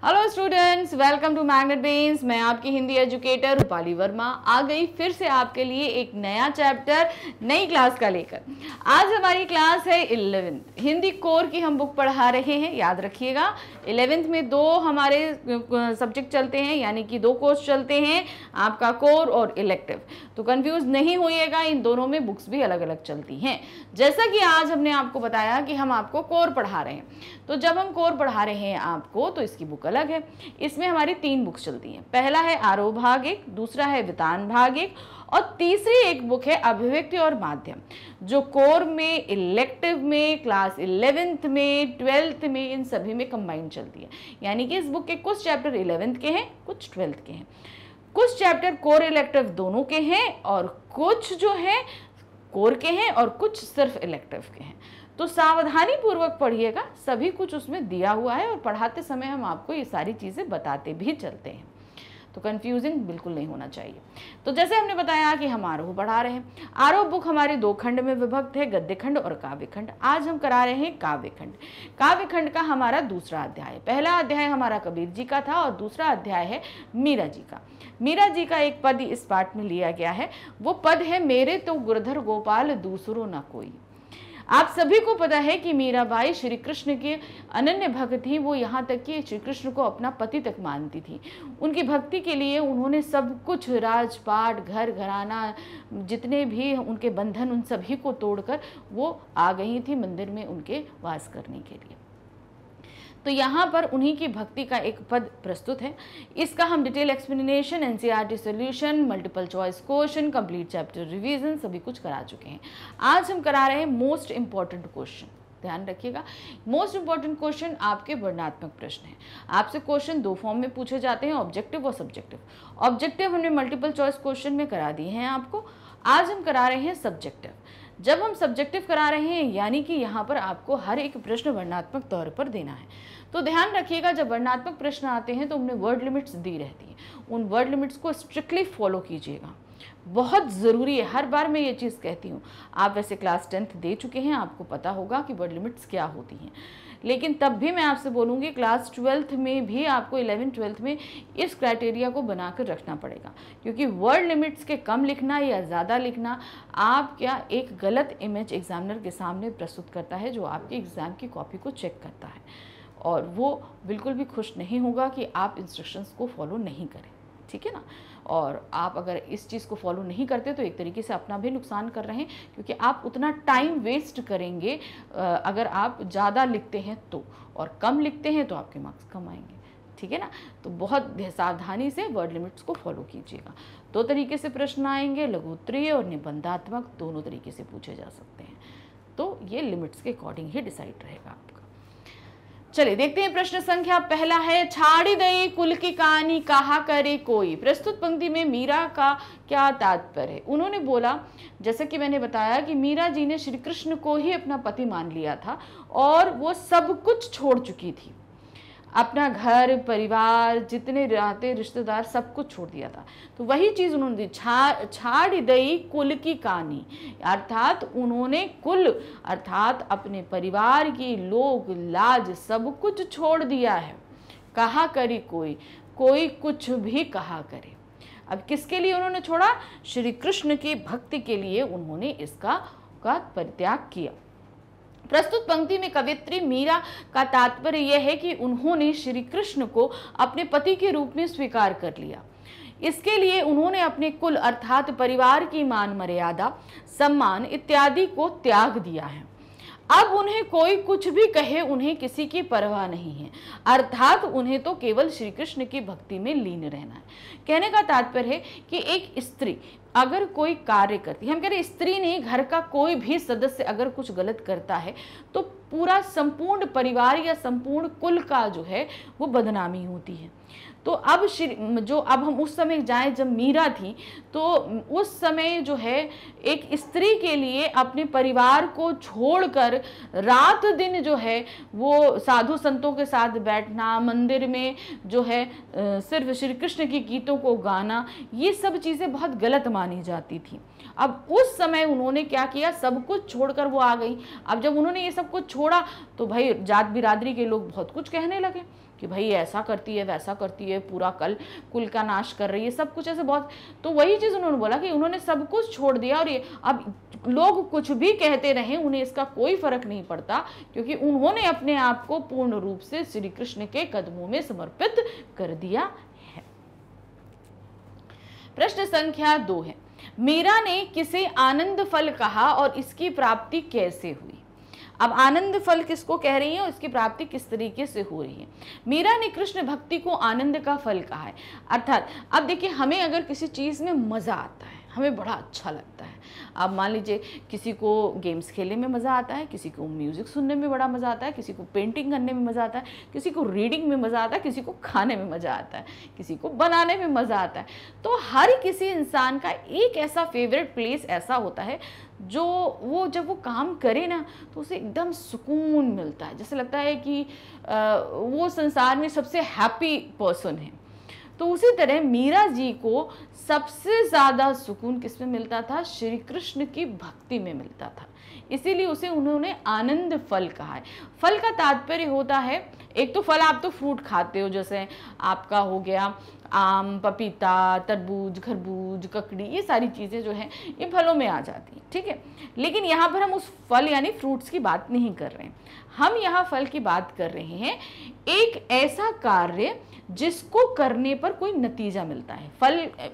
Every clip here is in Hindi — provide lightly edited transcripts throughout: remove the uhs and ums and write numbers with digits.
Hello students, welcome to Magnet Brains. मैं आपकी हिंदी एजुकेटर रूपाली वर्मा आ गई फिर से आपके लिए एक नया चैप्टर नई क्लास का लेकर। आज हमारी क्लास है 11th हिंदी कोर की हम बुक पढ़ा रहे हैं। याद रखिएगा 11th में दो हमारे सब्जेक्ट चलते हैं, यानी कि दो कोर्स चलते हैं, आपका कोर और इलेक्टिव। तो कंफ्यूज नहीं होइएगा, इन दोनों में बुक्स भी अलग अलग चलती हैं। जैसा कि आज हमने आपको बताया कि हम आपको कोर पढ़ा रहे हैं, तो जब हम कोर पढ़ा रहे हैं आपको तो इसकी बुक अलग है। इसमें हमारी 3 बुक्स चलती हैं। पहला है आरोह भाग 1, दूसरा है वितान भाग 1 और तीसरी एक बुक है अभिव्यक्ति और माध्यम, जो कोर में, इलेक्टिव में, क्लास 11th में, 12th में, इन सभी में कंबाइंड चलती है। यानी कि इस बुक के कुछ चैप्टर 11th के हैं, कुछ 12th के हैं, कुछ चैप्टर कोर इलेक्टिव दोनों के हैं और कुछ जो है कोर के हैं और कुछ सिर्फ इलेक्टिव के हैं। तो सावधानी पूर्वक पढ़िएगा, सभी कुछ उसमें दिया हुआ है और पढ़ाते समय हम आपको ये सारी चीज़ें बताते भी चलते हैं, तो कंफ्यूजिंग बिल्कुल नहीं होना चाहिए। तो जैसे हमने बताया कि हम आरोह पढ़ा रहे हैं। आरोह बुक हमारी 2 खंड में विभक्त है, गद्य खंड और काव्य खंड। आज हम करा रहे हैं काव्य खंड। काव्य खंड का हमारा दूसरा अध्याय, पहला अध्याय हमारा कबीर जी का था और दूसरा अध्याय है मीरा जी का। मीरा जी का एक पद इस पाठ में लिया गया है, वो पद है मेरे तो गुरधर गोपाल दूसरो न कोई। आप सभी को पता है कि मीराबाई श्री कृष्ण की अनन्य भक्त थी। वो यहाँ तक कि श्री कृष्ण को अपना पति तक मानती थी। उनकी भक्ति के लिए उन्होंने सब कुछ, राजपाट, घर घराना, जितने भी उनके बंधन, उन सभी को तोड़कर वो आ गई थी मंदिर में उनके वास करने के लिए। तो यहाँ पर उन्हीं की भक्ति का एक पद प्रस्तुत है। इसका हम detail explanation, NCERT solution, multiple choice question, complete chapter revision सभी कुछ करा चुके हैं। आज हम करा रहे हैं मोस्ट इंपॉर्टेंट क्वेश्चन। ध्यान रखिएगा, मोस्ट इंपॉर्टेंट क्वेश्चन आपके वर्णनात्मक प्रश्न हैं। आपसे क्वेश्चन 2 फॉर्म में पूछे जाते हैं, ऑब्जेक्टिव और सब्जेक्टिव। ऑब्जेक्टिव हमने मल्टीपल चॉइस क्वेश्चन में करा दिए हैं आपको। आज हम करा रहे हैं सब्जेक्टिव। जब हम सब्जेक्टिव करा रहे हैं, यानी कि यहाँ पर आपको हर एक प्रश्न वर्णनात्मक तौर पर देना है। तो ध्यान रखिएगा, जब वर्णनात्मक प्रश्न आते हैं तो उनमें वर्ड लिमिट्स दी रहती हैं। उन वर्ड लिमिट्स को स्ट्रिक्टली फॉलो कीजिएगा, बहुत ज़रूरी है। हर बार मैं ये चीज़ कहती हूँ। आप वैसे क्लास 10th दे चुके हैं, आपको पता होगा कि वर्ड लिमिट्स क्या होती हैं, लेकिन तब भी मैं आपसे बोलूँगी क्लास 12th में भी आपको 11th 12th में इस क्राइटेरिया को बनाकर रखना पड़ेगा, क्योंकि वर्ड लिमिट्स के कम लिखना या ज़्यादा लिखना आप क्या एक गलत इमेज एग्जामिनर के सामने प्रस्तुत करता है, जो आपके एग्ज़ाम की कॉपी को चेक करता है, और वो बिल्कुल भी खुश नहीं होगा कि आप इंस्ट्रक्शंस को फॉलो नहीं करें। ठीक है ना। और आप अगर इस चीज़ को फॉलो नहीं करते तो एक तरीके से अपना भी नुकसान कर रहे हैं, क्योंकि आप उतना टाइम वेस्ट करेंगे अगर आप ज़्यादा लिखते हैं तो, और कम लिखते हैं तो आपके मार्क्स कम आएंगे। ठीक है ना। तो बहुत सावधानी से वर्ड लिमिट्स को फॉलो कीजिएगा। 2 तरीके से प्रश्न आएंगे, लघु उत्तरीय और निबंधात्मक, दोनों तरीके से पूछे जा सकते हैं। तो ये लिमिट्स के अकॉर्डिंग ही डिसाइड रहेगा आपका। चलिए देखते हैं प्रश्न संख्या पहला है, छाड़ी दई कुल की कहानी कहा करे कोई। प्रस्तुत पंक्ति में मीरा का क्या तात्पर्य है। उन्होंने बोला, जैसे कि मैंने बताया कि मीरा जी ने श्री कृष्ण को ही अपना पति मान लिया था और वो सब कुछ छोड़ चुकी थी, अपना घर परिवार, जितने रहते रिश्तेदार, सब कुछ छोड़ दिया था। तो वही चीज़ उन्होंने दी, छाड़ दई कुल की कहानी, अर्थात उन्होंने कुल अर्थात अपने परिवार की लोग लाज सब कुछ छोड़ दिया है। कहा करी कोई, कोई कुछ भी कहा करे। अब किसके लिए उन्होंने छोड़ा? श्री कृष्ण की भक्ति के लिए उन्होंने इसका परित्याग किया। प्रस्तुत पंक्ति में कवित्री मीरा का तात्पर्य यह है कि उन्होंने श्री कृष्ण को अपने पति के रूप में स्वीकार कर लिया। इसके लिए उन्होंने अपने कुल अर्थात परिवार की मान मर्यादा, सम्मान इत्यादि को त्याग दिया है। अब उन्हें कोई कुछ भी कहे, उन्हें किसी की परवाह नहीं है, अर्थात उन्हें तो केवल श्री कृष्ण की भक्ति में लीन रहना है। कहने का तात्पर्य है कि एक स्त्री अगर कोई कार्य करती है, हम कह रहे स्त्री नहीं, घर का कोई भी सदस्य अगर कुछ गलत करता है तो पूरा संपूर्ण परिवार या संपूर्ण कुल का जो है वो बदनामी होती है। तो अब अब हम उस समय जाएं जब मीरा थी, तो उस समय जो है एक स्त्री के लिए अपने परिवार को छोड़कर रात दिन जो है वो साधु संतों के साथ बैठना, मंदिर में जो है सिर्फ श्री कृष्ण की गीतों को गाना, ये सब चीज़ें बहुत गलत मानी जाती थी। अब उस समय उन्होंने क्या किया, सब कुछ छोड़कर वो आ गई। अब जब उन्होंने ये सब कुछ छोड़ा तो भाई जात बिरादरी के लोग बहुत कुछ कहने लगे कि भाई ऐसा करती है, वैसा करती है, पूरा कुल का नाश कर रही है, सब कुछ ऐसे बहुत। तो वही चीज़ उन्होंने बोला कि उन्होंने सब कुछ छोड़ दिया और ये अब लोग कुछ भी कहते रहे, उन्हें इसका कोई फर्क नहीं पड़ता, क्योंकि उन्होंने अपने आप को पूर्ण रूप से श्री कृष्ण के कदमों में समर्पित कर दिया है। प्रश्न संख्या 2 है, मीरा ने किसे आनंद फल कहा और इसकी प्राप्ति कैसे हुई? अब आनंद फल किसको कह रही है और इसकी प्राप्ति किस तरीके से हो रही है? मीरा ने कृष्ण भक्ति को आनंद का फल कहा है। अर्थात अब देखिए, हमें अगर किसी चीज़ में मज़ा आता है, हमें बड़ा अच्छा लगता है। अब मान लीजिए किसी को गेम्स खेलने में मज़ा आता है, किसी को म्यूज़िक सुनने में बड़ा मज़ा आता है, किसी को पेंटिंग करने में मज़ा आता है, किसी को रीडिंग में मज़ा आता है, किसी को खाने में मज़ा आता है, किसी को बनाने में मज़ा आता है। तो हर किसी इंसान का एक ऐसा फेवरेट प्लेस ऐसा होता है जो वो जब वो काम करे ना तो उसे एकदम सुकून मिलता है, जैसे लगता है कि वो संसार में सबसे हैप्पी पर्सन है। तो उसी तरह मीरा जी को सबसे ज़्यादा सुकून किस में मिलता था? श्री कृष्ण की भक्ति में मिलता था, इसीलिए उसे उन्होंने आनंद फल कहा है। फल का तात्पर्य होता है, एक तो फल, आप तो फ्रूट खाते हो, जैसे आपका हो गया आम, पपीता, तरबूज, खरबूज, ककड़ी, ये सारी चीज़ें जो हैं ये फलों में आ जाती हैं, ठीक है। लेकिन यहाँ पर हम उस फल यानी फ्रूट्स की बात नहीं कर रहे हैं, हम यहाँ फल की बात कर रहे हैं एक ऐसा कार्य जिसको करने पर कोई नतीजा मिलता है।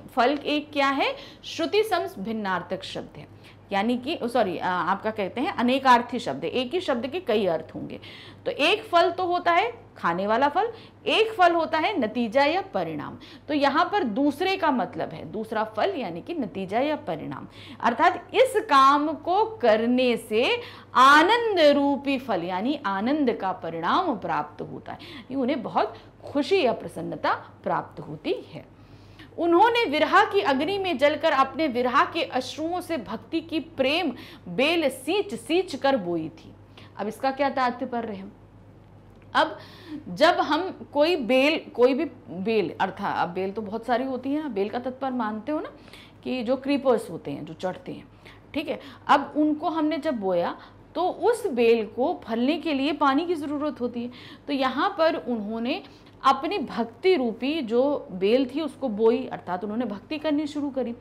फल एक क्या है? श्रुति सम भिन्नार्थक शब्द है, यानी कि आपका कहते हैं अनेकार्थी शब्द है, एक ही शब्द के कई अर्थ होंगे। तो एक फल तो होता है खाने वाला फल, एक फल होता है नतीजा या परिणाम। तो यहाँ पर दूसरे का मतलब है दूसरा फल यानी कि नतीजा या परिणाम, अर्थात इस काम को करने से आनंद रूपी फल यानी आनंद का परिणाम प्राप्त होता है, उन्हें बहुत खुशी या प्रसन्नता प्राप्त होती है। उन्होंने विरह की अग्नि में जलकर अपने विरह के अश्रुओं से भक्ति की प्रेम बेल सींच सींच कर बोई थी। अब इसका क्या तात्पर्य है? अब जब हम कोई भी बेल, अर्थात अब बेल तो बहुत सारी होती है ना, बेल का तात्पर्य मानते हो ना कि जो क्रीपर्स होते हैं, जो चढ़ते हैं, ठीक है। अब उनको हमने जब बोया तो उस बेल को फलने के लिए पानी की ज़रूरत होती है। तो यहाँ पर उन्होंने अपनी भक्ति रूपी जो बेल थी उसको बोई, अर्थात उन्होंने भक्ति करनी शुरू करी।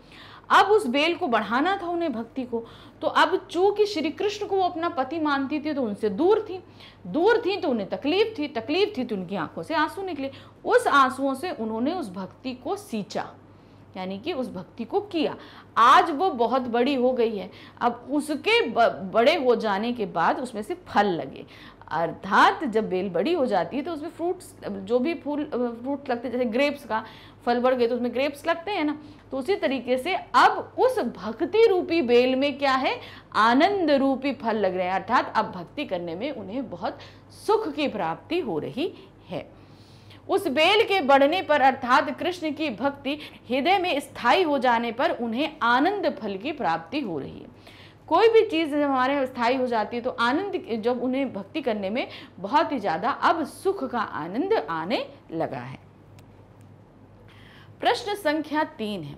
अब उस बेल को बढ़ाना था उन्हें भक्ति को, तो अब चूंकि श्री कृष्ण को वो अपना पति मानती थी तो उनसे दूर थी तो उन्हें तकलीफ थी तो उनकी आंखों से आंसू निकले। उस आंसुओं से उन्होंने उस भक्ति को सींचा, यानी कि उस भक्ति को किया। आज वो बहुत बड़ी हो गई है, अब उसके बड़े हो जाने के बाद उसमें से फल लगे, अर्थात जब बेल बड़ी हो जाती है तो उसमें फ्रूट्स, जो भी फ्रूट लगते हैं, जैसे ग्रेप्स का फल बढ़ गए तो उसमें ग्रेप्स लगते हैं ना, तो उसी तरीके से अब उस भक्ति रूपी बेल में क्या है? आनंद रूपी फल लग रहे हैं, अर्थात अब भक्ति करने में उन्हें बहुत सुख की प्राप्ति हो रही है। उस बेल के बढ़ने पर अर्थात कृष्ण की भक्ति हृदय में स्थायी हो जाने पर उन्हें आनंद फल की प्राप्ति हो रही है। कोई भी चीज़ जब हमारे स्थायी हो जाती है तो आनंद, जब उन्हें भक्ति करने में बहुत ही ज़्यादा अब सुख का आनंद आने लगा है। प्रश्न संख्या 3 है,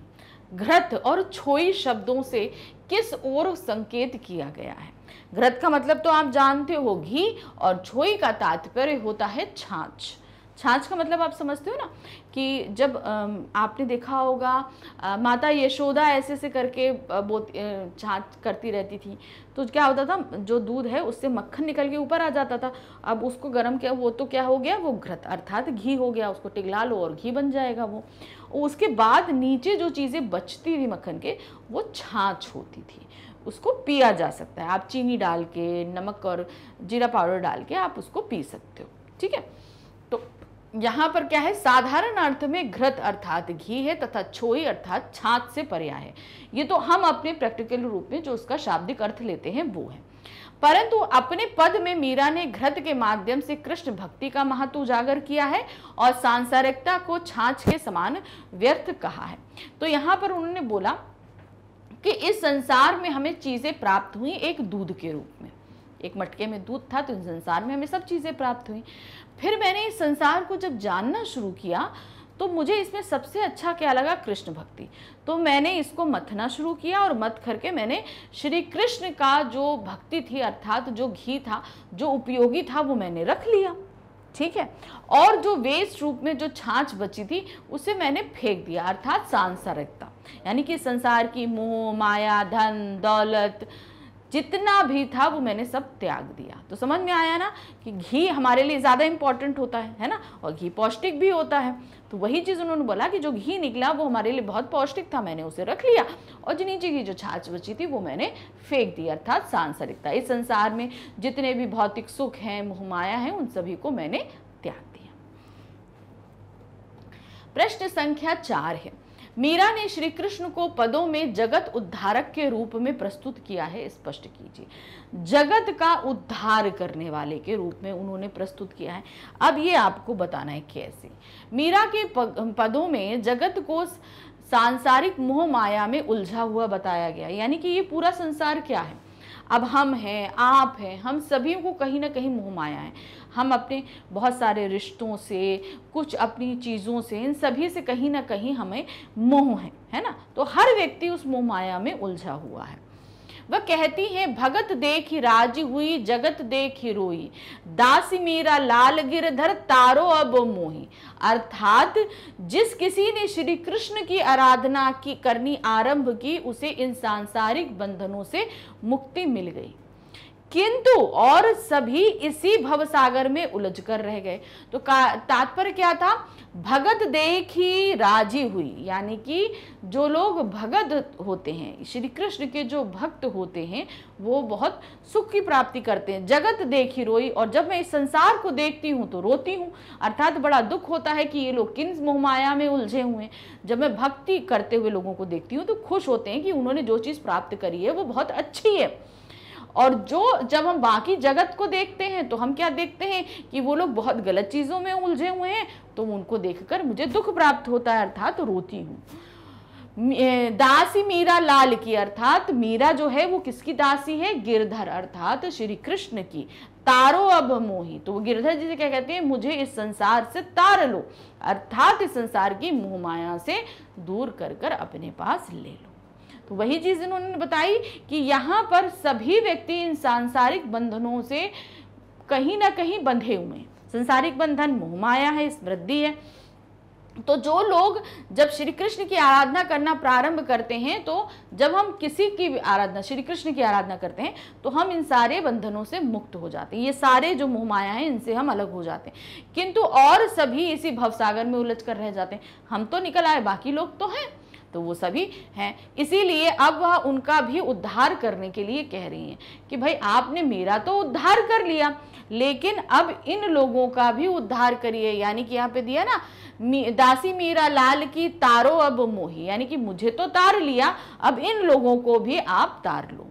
घृत और छोई शब्दों से किस ओर संकेत किया गया है? घृत का मतलब तो आप जानते हो घी, और छोई का तात्पर्य होता है छाछ। छाछ का मतलब आप समझते हो ना कि जब आपने देखा होगा माता यशोदा ऐसे से करके छाछ करती रहती थी, तो क्या होता था, जो दूध है उससे मक्खन निकल के ऊपर आ जाता था। अब उसको गर्म किया, वो तो क्या हो गया, वो घृत अर्थात घी हो गया, उसको पिघला लो और घी बन जाएगा वो। उसके बाद नीचे जो चीज़ें बचती थी मक्खन के, वो छाछ होती थी, उसको पिया जा सकता है। आप चीनी डाल के, नमक और जीरा पाउडर डाल के आप उसको पी सकते हो, ठीक है। तो यहाँ पर क्या है, साधारण अर्थ में घृत अर्थात घी है तथा छोई अर्थात छाछ से पर्याय है। ये तो हम अपने प्रैक्टिकल रूप में जो उसका शाब्दिक अर्थ लेते हैं वो है, परंतु अपने पद में मीरा ने घृत के माध्यम से कृष्ण भक्ति का महत्व उजागर किया है और सांसारिकता को छाछ के समान व्यर्थ कहा है। तो यहाँ पर उन्होंने बोला कि इस संसार में हमें चीजें प्राप्त हुई एक दूध के रूप में, एक मटके में दूध था तो इस संसार में हमें सब चीजें प्राप्त हुई। फिर मैंने इस संसार को जब जानना शुरू किया तो मुझे इसमें सबसे अच्छा क्या लगा, कृष्ण भक्ति। तो मैंने इसको मथना शुरू किया और मथ करके मैंने श्री कृष्ण का जो भक्ति थी अर्थात जो घी था, जो उपयोगी था, वो मैंने रख लिया, ठीक है। और जो वेस्ट रूप में जो छाछ बची थी उसे मैंने फेंक दिया, अर्थात सांसारिकता, यानी कि संसार की मोह माया धन दौलत जितना भी था वो मैंने सब त्याग दिया। तो समझ में आया ना कि घी हमारे लिए ज़्यादा इंपॉर्टेंट होता है ना, और घी पौष्टिक भी होता है। तो वही चीज़ उन्होंने बोला कि जो घी निकला वो हमारे लिए बहुत पौष्टिक था, मैंने उसे रख लिया, और जो नीचे की जो छाछ बची थी वो मैंने फेंक दी, अर्थात सांसारिकता। इस संसार में जितने भी भौतिक सुख हैं मोह माया हैं उन सभी को मैंने त्याग दिया। प्रश्न संख्या 4 है, मीरा ने श्री कृष्ण को पदों में जगत उद्धारक के रूप में प्रस्तुत किया है, स्पष्ट कीजिए। जगत का उद्धार करने वाले के रूप में उन्होंने प्रस्तुत किया है। अब ये आपको बताना है कैसे। मीरा के पदों में जगत को सांसारिक मोह माया में उलझा हुआ बताया गया, यानी कि ये पूरा संसार क्या है, अब हम हैं आप हैं, हम सभी को कहीं ना कहीं मोह माया है। हम अपने बहुत सारे रिश्तों से, कुछ अपनी चीज़ों से, इन सभी से कहीं ना कहीं हमें मोह है ना। तो हर व्यक्ति उस मोह माया में उलझा हुआ है। वह कहती है, भगत देखी राजी हुई जगत देखी रोई, दासी मीरा लाल गिरधर तारो अब मोही। अर्थात जिस किसी ने श्री कृष्ण की आराधना की करनी आरंभ की उसे इन सांसारिक बंधनों से मुक्ति मिल गई, किंतु और सभी इसी भवसागर में उलझ कर रह गए। तो तात्पर्य क्या था, भगत देखी राजी हुई, यानी कि जो लोग भगत होते हैं, श्री कृष्ण के जो भक्त होते हैं वो बहुत सुख की प्राप्ति करते हैं। जगत देखी रोई, और जब मैं इस संसार को देखती हूँ तो रोती हूँ, अर्थात बड़ा दुख होता है कि ये लोग किन मोह माया में उलझे हुए हैं। जब मैं भक्ति करते हुए लोगों को देखती हूँ तो खुश होते हैं कि उन्होंने जो चीज़ प्राप्त करी है वो बहुत अच्छी है। और जब हम बाकी जगत को देखते हैं तो हम क्या देखते हैं कि वो लोग बहुत गलत चीज़ों में उलझे हुए हैं, तो उनको देखकर मुझे दुख प्राप्त होता है, अर्थात रोती हूँ। दासी मीरा लाल की, अर्थात मीरा जो है वो किसकी दासी है, गिरधर अर्थात श्री कृष्ण की। तारो अब मोही, तो वो गिरधर जी से क्या कहते हैं, मुझे इस संसार से तार लो, अर्थात इस संसार की मोह माया से दूर कर कर अपने पास ले लो। तो वही चीज इन्होंने बताई कि यहाँ पर सभी व्यक्ति इन सांसारिक बंधनों से कहीं ना कहीं बंधे हुए हैं। सांसारिक बंधन मोह माया है, स्मृति है। तो जो लोग जब श्री कृष्ण की आराधना करना प्रारंभ करते हैं, तो जब हम किसी की आराधना, श्री कृष्ण की आराधना करते हैं, तो हम इन सारे बंधनों से मुक्त हो जाते हैं। ये सारे जो मोह माया हैं इनसे हम अलग हो जाते हैं, किंतु और सभी इसी भवसागर में उलझ कर रह जाते हैं। हम तो निकल आए, बाकी लोग तो हैं, तो वो सभी हैं। इसीलिए अब वह उनका भी उद्धार करने के लिए कह रही हैं कि भाई आपने मेरा तो उद्धार कर लिया, लेकिन अब इन लोगों का भी उद्धार करिए। यानी कि यहाँ पे दिया ना, दासी मीरा लाल की तारो अब मोही, यानी कि मुझे तो तार लिया, अब इन लोगों को भी आप तार लो।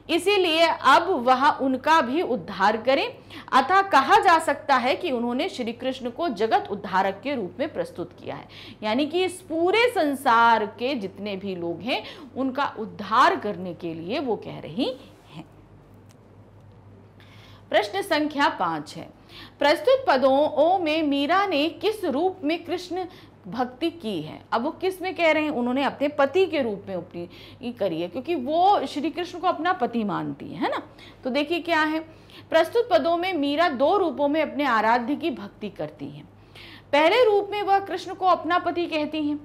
इसीलिए अब वह उनका भी उद्धार करें। अतः कहा जा सकता है कि उन्होंने श्री कृष्ण को जगत उद्धारक के रूप में प्रस्तुत किया है, यानी कि इस पूरे संसार के जितने भी लोग हैं उनका उद्धार करने के लिए वो कह रही हैं। प्रश्न संख्या 5 है, प्रस्तुत पदों में मीरा ने किस रूप में कृष्ण भक्ति की है। अब वो किस में कह रहे हैं, उन्होंने अपने पति के रूप में अपनी करी है, क्योंकि वो श्री कृष्ण को अपना पति मानती है ना। तो देखिए क्या है, प्रस्तुत पदों में मीरा 2 रूपों में अपने आराध्य की भक्ति करती हैं। पहले रूप में वह कृष्ण को अपना पति कहती हैं,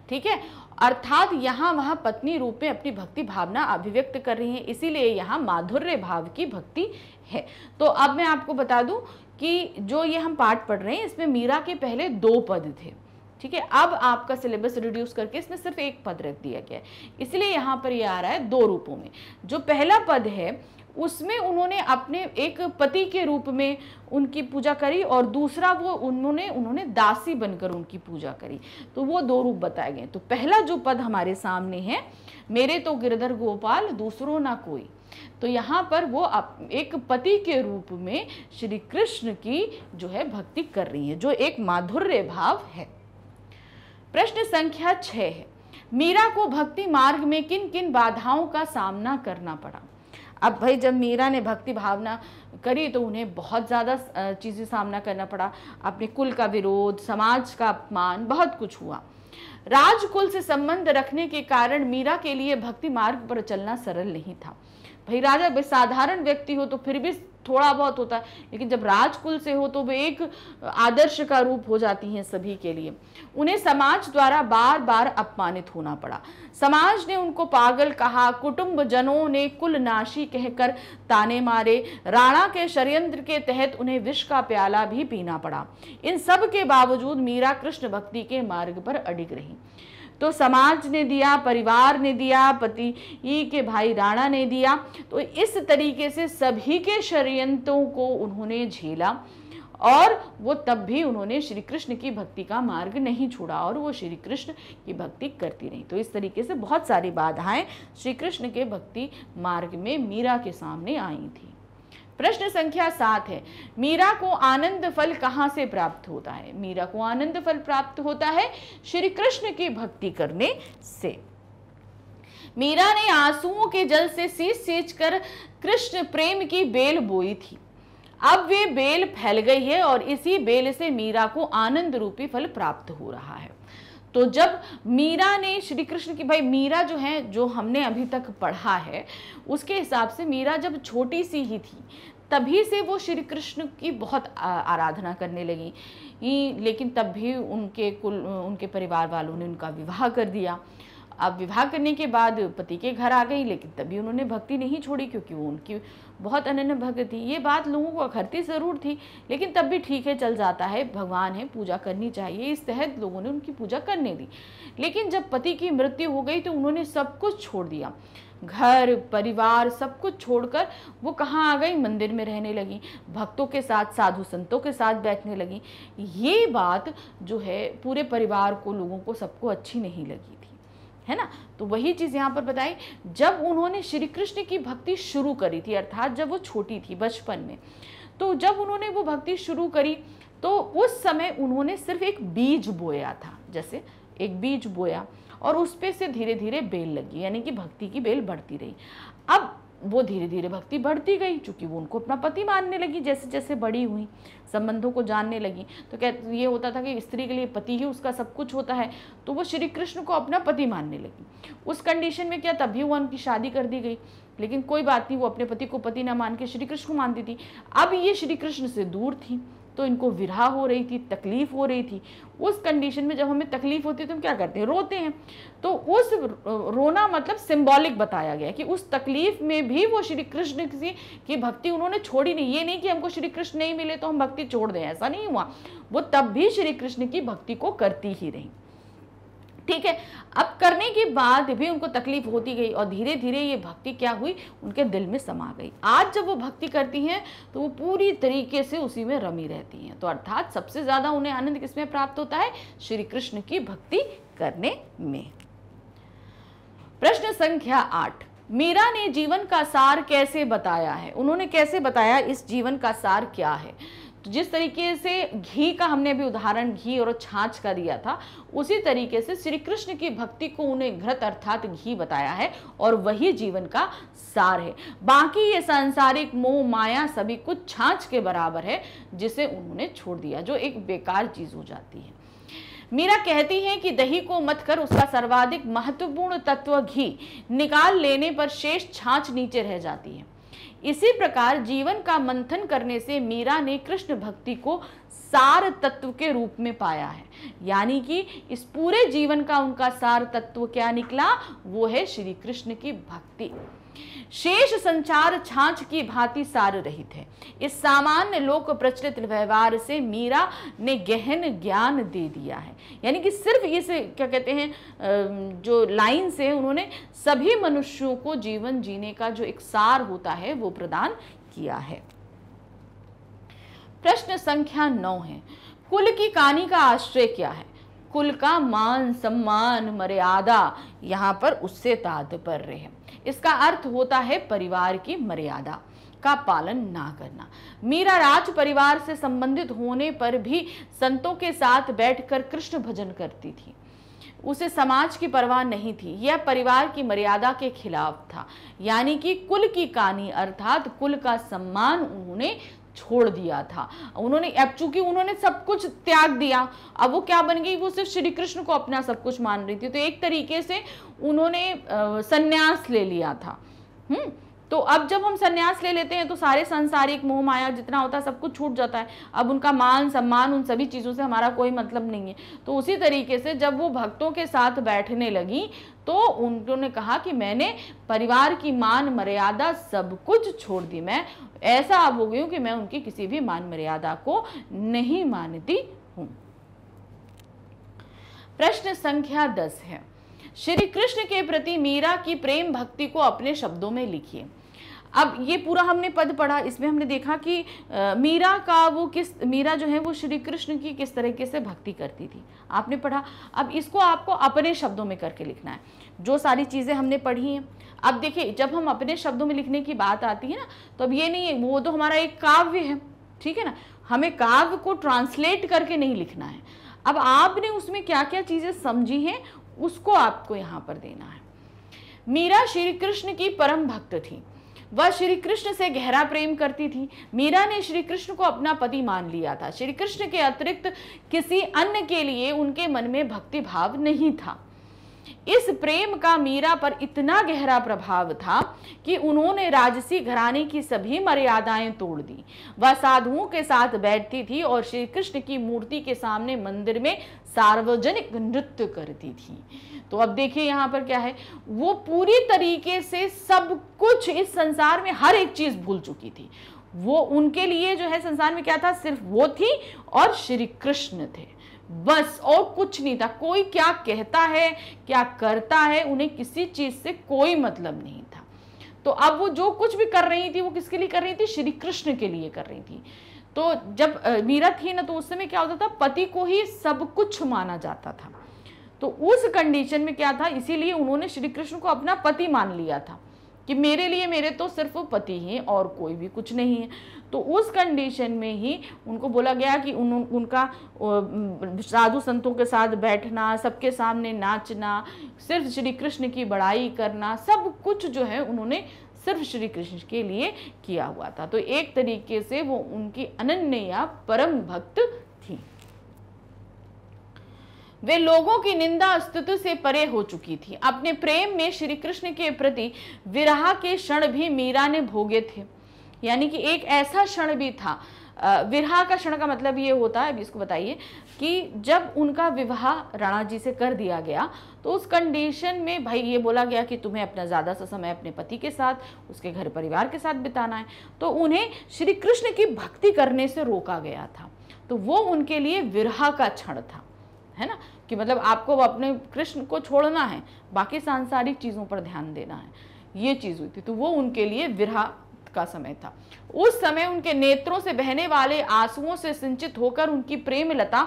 ठीक है, अर्थात यहाँ वह पत्नी रूप में अपनी भक्ति भावना अभिव्यक्त कर रही हैं, इसीलिए यहाँ माधुर्य भाव की भक्ति है। तो अब मैं आपको बता दूं कि जो ये हम पाठ पढ़ रहे हैं इसमें मीरा के पहले 2 पद थे, ठीक है। अब आपका सिलेबस रिड्यूस करके इसमें सिर्फ 1 पद रख दिया गया है, इसलिए यहाँ पर ये आ रहा है 2 रूपों में। जो पहला पद है उसमें उन्होंने अपने एक पति के रूप में उनकी पूजा करी, और दूसरा वो उन्होंने दासी बनकर उनकी पूजा करी। तो वो 2 रूप बताए गए। तो पहला जो पद हमारे सामने है, मेरे तो गिरधर गोपाल दूसरों ना कोई, तो यहाँ पर वो एक पति के रूप में श्री कृष्ण की जो है भक्ति कर रही है, जो एक माधुर्य भाव है। प्रश्न संख्या 6 है, मीरा को भक्ति मार्ग में किन किन बाधाओं का सामना करना पड़ा। अब भाई जब मीरा ने भक्ति भावना करी तो उन्हें बहुत ज़्यादा चीज़ें सामना करना पड़ा, अपने कुल का विरोध, समाज का अपमान, बहुत कुछ हुआ। राजकुल से संबंध रखने के कारण मीरा के लिए भक्ति मार्ग पर चलना सरल नहीं था। भाई राजा भाई साधारण व्यक्ति हो तो फिर भी थोड़ा बहुत होता है, लेकिन जब राजकुल से हो तो वे एक आदर्श का रूप हो जाती हैं सभी के लिए। उन्हें समाज द्वारा बार बार अपमानित होना पड़ा। समाज ने उनको पागल कहा, कुटुंब जनों ने कुल नाशी कहकर ताने मारे, राणा के षड्यंत्र के तहत उन्हें विष का प्याला भी पीना पड़ा। इन सब के बावजूद मीरा कृष्ण भक्ति के मार्ग पर अडिग रही। तो समाज ने दिया, परिवार ने दिया, पति के भाई राणा ने दिया, तो इस तरीके से सभी के षड्यंत्रों को उन्होंने झेला और वो तब भी उन्होंने श्री कृष्ण की भक्ति का मार्ग नहीं छोड़ा और वो श्री कृष्ण की भक्ति करती रही। तो इस तरीके से बहुत सारी बाधाएं श्री कृष्ण के भक्ति मार्ग में मीरा के सामने आई थी। प्रश्न संख्या 7 है, मीरा को आनंद फल कहाँ से प्राप्त होता है? मीरा को आनंद फल प्राप्त होता है श्री कृष्ण की भक्ति करने से। मीरा ने आंसुओं के जल से सींच कर कृष्ण प्रेम की बेल बोई थी। अब वे बेल फैल गई है और इसी बेल से मीरा को आनंद रूपी फल प्राप्त हो रहा है। तो जब मीरा ने श्री कृष्ण की, भाई मीरा जो है, जो हमने अभी तक पढ़ा है उसके हिसाब से मीरा जब छोटी सी ही थी तभी से वो श्री कृष्ण की बहुत आराधना करने लगी, लेकिन तब भी उनके परिवार वालों ने उनका विवाह कर दिया। अब विवाह करने के बाद पति के घर आ गई, लेकिन तभी उन्होंने भक्ति नहीं छोड़ी क्योंकि वो उनकी बहुत अनन्य भक्त थी। ये बात लोगों को अखरती ज़रूर थी, लेकिन तब भी ठीक है, चल जाता है, भगवान है, पूजा करनी चाहिए, इस तहत लोगों ने उनकी पूजा करने दी। लेकिन जब पति की मृत्यु हो गई तो उन्होंने सब कुछ छोड़ दिया, घर परिवार सब कुछ छोड़कर वो कहाँ आ गई? मंदिर में रहने लगी, भक्तों के साथ, साधु संतों के साथ बैठने लगी। ये बात जो है पूरे परिवार को, लोगों को, सबको अच्छी नहीं लगी थी, है ना। तो वही चीज़ यहाँ पर बताई, जब उन्होंने श्री कृष्ण की भक्ति शुरू करी थी, अर्थात जब वो छोटी थी बचपन में, तो जब उन्होंने वो भक्ति शुरू करी तो उस समय उन्होंने सिर्फ एक बीज बोया था, जैसे एक बीज बोया और उस पे से धीरे धीरे बेल लगी, यानी कि भक्ति की बेल बढ़ती रही। अब वो धीरे धीरे भक्ति बढ़ती गई, चूंकि वो उनको अपना पति मानने लगी, जैसे जैसे बड़ी हुई, संबंधों को जानने लगी। तो ये होता था कि स्त्री के लिए पति ही उसका सब कुछ होता है, तो वो श्री कृष्ण को अपना पति मानने लगी। उस कंडीशन में क्या, तभी वो उनकी शादी कर दी गई, लेकिन कोई बात नहीं, वो अपने पति को पति ना मान के श्री कृष्ण को मानती थी। अब ये श्री कृष्ण से दूर थी तो इनको विरह हो रही थी, तकलीफ हो रही थी। उस कंडीशन में जब हमें तकलीफ होती है तो हम क्या करते हैं? रोते हैं। तो उस रोना मतलब सिंबॉलिक बताया गया कि उस तकलीफ में भी वो श्री कृष्ण की भक्ति उन्होंने छोड़ी नहीं। ये नहीं कि हमको श्री कृष्ण नहीं मिले तो हम भक्ति छोड़ दें, ऐसा नहीं हुआ। वो तब भी श्री कृष्ण की भक्ति को करती ही रही, ठीक है। अब करने के बाद भी उनको तकलीफ होती गई और धीरे धीरे ये भक्ति क्या हुई, उनके दिल में समा गई। आज जब वो भक्ति करती हैं तो वो पूरी तरीके से उसी में रमी रहती हैं। तो अर्थात सबसे ज्यादा उन्हें आनंद किसमें प्राप्त होता है? श्री कृष्ण की भक्ति करने में। प्रश्न संख्या 8, मीरा ने जीवन का सार कैसे बताया है? उन्होंने कैसे बताया इस जीवन का सार क्या है? तो जिस तरीके से घी का हमने अभी उदाहरण घी और छाछ का दिया था, उसी तरीके से श्री कृष्ण की भक्ति को उन्हें घृत अर्थात घी बताया है और वही जीवन का सार है। बाकी ये सांसारिक मोह माया सभी कुछ छाछ के बराबर है, जिसे उन्होंने छोड़ दिया, जो एक बेकार चीज हो जाती है। मीरा कहती हैं कि दही को मत कर उसका सर्वाधिक महत्वपूर्ण तत्व घी निकाल लेने पर शेष छाछ नीचे रह जाती है। इसी प्रकार जीवन का मंथन करने से मीरा ने कृष्ण भक्ति को सार तत्व के रूप में पाया है, यानी कि इस पूरे जीवन का उनका सार तत्व क्या निकला? वो है श्री कृष्ण की भक्ति। शेष संचार छाछ की भांति सार रहित है। इस सामान्य लोक प्रचलित व्यवहार से मीरा ने गहन ज्ञान दे दिया है, यानी कि सिर्फ इस क्या कहते हैं जो लाइन से उन्होंने सभी मनुष्यों को जीवन जीने का जो एक सार होता है वो प्रदान किया है। प्रश्न संख्या 9 है, कुल की कहानी का आश्रय क्या है? कुल का मान सम्मान मर्यादा, यहाँ पर उससे तात्पर्य है। इसका अर्थ होता है परिवार की मर्यादा का पालन ना करना। मीरा राज परिवार से संबंधित होने पर भी संतों के साथ बैठकर कृष्ण भजन करती थी। उसे समाज की परवाह नहीं थी, यह परिवार की मर्यादा के खिलाफ था, यानी कि कुल की कहानी अर्थात कुल का सम्मान उन्होंने छोड़ दिया था। उन्होंने, अब चूंकि उन्होंने सब कुछ त्याग दिया, अब वो क्या बन गई? वो सिर्फ श्री कृष्ण को अपना सब कुछ मान रही थी। तो एक तरीके से उन्होंने संन्यास ले लिया था। तो अब जब हम संन्यास ले लेते हैं तो सारे सांसारिक मोह माया जितना होता है सब कुछ छूट जाता है। अब उनका मान सम्मान उन सभी चीज़ों से हमारा कोई मतलब नहीं है। तो उसी तरीके से जब वो भक्तों के साथ बैठने लगी तो उन्होंने कहा कि मैंने परिवार की मान मर्यादा सब कुछ छोड़ दी, मैं ऐसा अब हो गई हूँ कि मैं उनकी किसी भी मान मर्यादा को नहीं मानती हूँ। प्रश्न संख्या 10 है, श्री कृष्ण के प्रति मीरा की प्रेम भक्ति को अपने शब्दों में लिखिए। अब ये पूरा हमने पद पढ़ा, इसमें हमने देखा कि मीरा जो है वो श्री कृष्ण की किस तरीके से भक्ति करती थी, आपने पढ़ा। अब इसको आपको अपने शब्दों में करके लिखना है, जो सारी चीज़ें हमने पढ़ी हैं। अब देखिए, जब हम अपने शब्दों में लिखने की बात आती है ना, तो अब ये नहीं है, वो तो हमारा एक काव्य है, ठीक है ना, हमें काव्य को ट्रांसलेट करके नहीं लिखना है। अब आपने उसमें क्या क्या चीज़ें समझी हैं उसको आपको यहाँ पर देना है। मीरा श्री कृष्ण की परम भक्त थी, वह श्री कृष्ण से गहरा प्रेम करती थी। मीरा ने श्री कृष्ण को अपना पति मान लिया था। श्री कृष्ण के अतिरिक्त किसी अन्य के लिए उनके मन में भक्ति भाव नहीं था। इस प्रेम का मीरा पर इतना गहरा प्रभाव था कि उन्होंने राजसी घराने की सभी मर्यादाएं तोड़ दी। वह साधुओं के साथ बैठती थी और श्री कृष्ण की मूर्ति के सामने मंदिर में सार्वजनिक नृत्य करती थी। तो अब देखिए यहाँ पर क्या है, वो पूरी तरीके से सब कुछ इस संसार में हर एक चीज भूल चुकी थी। वो उनके लिए जो है संसार में क्या था, सिर्फ वो थी और श्री कृष्ण थे, बस और कुछ नहीं था। कोई क्या कहता है क्या करता है उन्हें किसी चीज से कोई मतलब नहीं था। तो अब वो जो कुछ भी कर रही थी वो किसके लिए कर रही थी, श्री कृष्ण के लिए कर रही थी। तो जब मीरा थी ना, तो उस समय क्या होता था, पति को ही सब कुछ माना जाता था। तो उस कंडीशन में क्या था, इसीलिए उन्होंने श्री कृष्ण को अपना पति मान लिया था कि मेरे लिए मेरे तो सिर्फ पति ही और कोई भी कुछ नहीं है। तो उस कंडीशन में ही उनको बोला गया कि उनका साधु संतों के साथ बैठना, सबके सामने नाचना, सिर्फ श्री कृष्ण की बड़ाई करना, सब कुछ जो है उन्होंने सिर्फ श्री कृष्ण के लिए किया हुआ था। तो एक तरीके से वो उनकी अनन्य या परम भक्त थी। वे लोगों की निंदा स्तुति से परे हो चुकी थी। अपने प्रेम में श्री कृष्ण के प्रति विरह के क्षण भी मीरा ने भोगे थे। यानी कि एक ऐसा क्षण भी था, विरह का क्षण का मतलब ये होता है, अभी इसको बताइए, कि जब उनका विवाह राणा जी से कर दिया गया तो उस कंडीशन में भाई ये बोला गया कि तुम्हें अपना ज़्यादा सा समय अपने पति के साथ, उसके घर परिवार के साथ बिताना है। तो उन्हें श्री कृष्ण की भक्ति करने से रोका गया था। तो वो उनके लिए विरह का क्षण था, है ना, कि मतलब आपको अपने कृष्ण को छोड़ना है, बाकी सांसारिक चीज़ों पर ध्यान देना है, ये चीज़ हुई थी। तो वो उनके लिए विरह का समय था। उस समय उनके नेत्रों से बहने वाले आंसुओं से सिंचित होकर उनकी प्रेम लता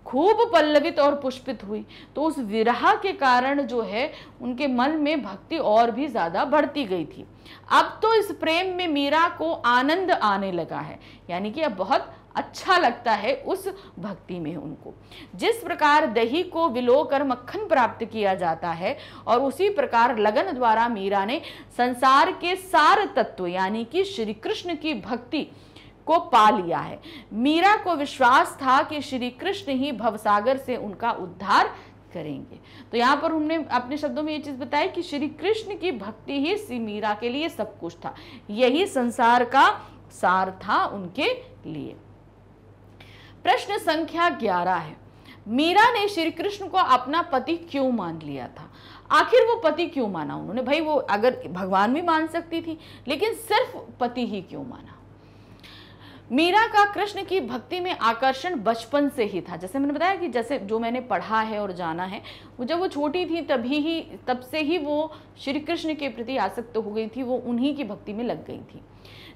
खूब पल्लवित और पुष्पित हुई। तो उस विरह के कारण जो है उनके मन में भक्ति और भी ज्यादा बढ़ती गई थी। अब तो इस प्रेम में मीरा को आनंद आने लगा है, यानी कि अब बहुत अच्छा लगता है उस भक्ति में उनको। जिस प्रकार दही को विलोकर मक्खन प्राप्त किया जाता है और उसी प्रकार लगन द्वारा मीरा ने संसार के सार तत्व यानी कि श्री कृष्ण की भक्ति को पा लिया है। मीरा को विश्वास था कि श्री कृष्ण ही भवसागर से उनका उद्धार करेंगे। तो यहाँ पर हमने अपने शब्दों में ये चीज बताई कि श्री कृष्ण की भक्ति ही श्री मीरा के लिए सब कुछ था, यही संसार का सार था उनके लिए। प्रश्न संख्या 11 है, मीरा ने श्री कृष्ण को अपना पति क्यों मान लिया था? आखिर वो पति क्यों माना उन्होंने? भाई वो अगर भगवान भी मान सकती थी, लेकिन सिर्फ पति ही क्यों माना? मीरा का कृष्ण की भक्ति में आकर्षण बचपन से ही था। जैसे मैंने बताया कि जैसे जो मैंने पढ़ा है और जाना है, वो जब वो छोटी थी तब से ही वो श्री कृष्ण के प्रति आसक्त हो गई थी, वो उन्हीं की भक्ति में लग गई थी।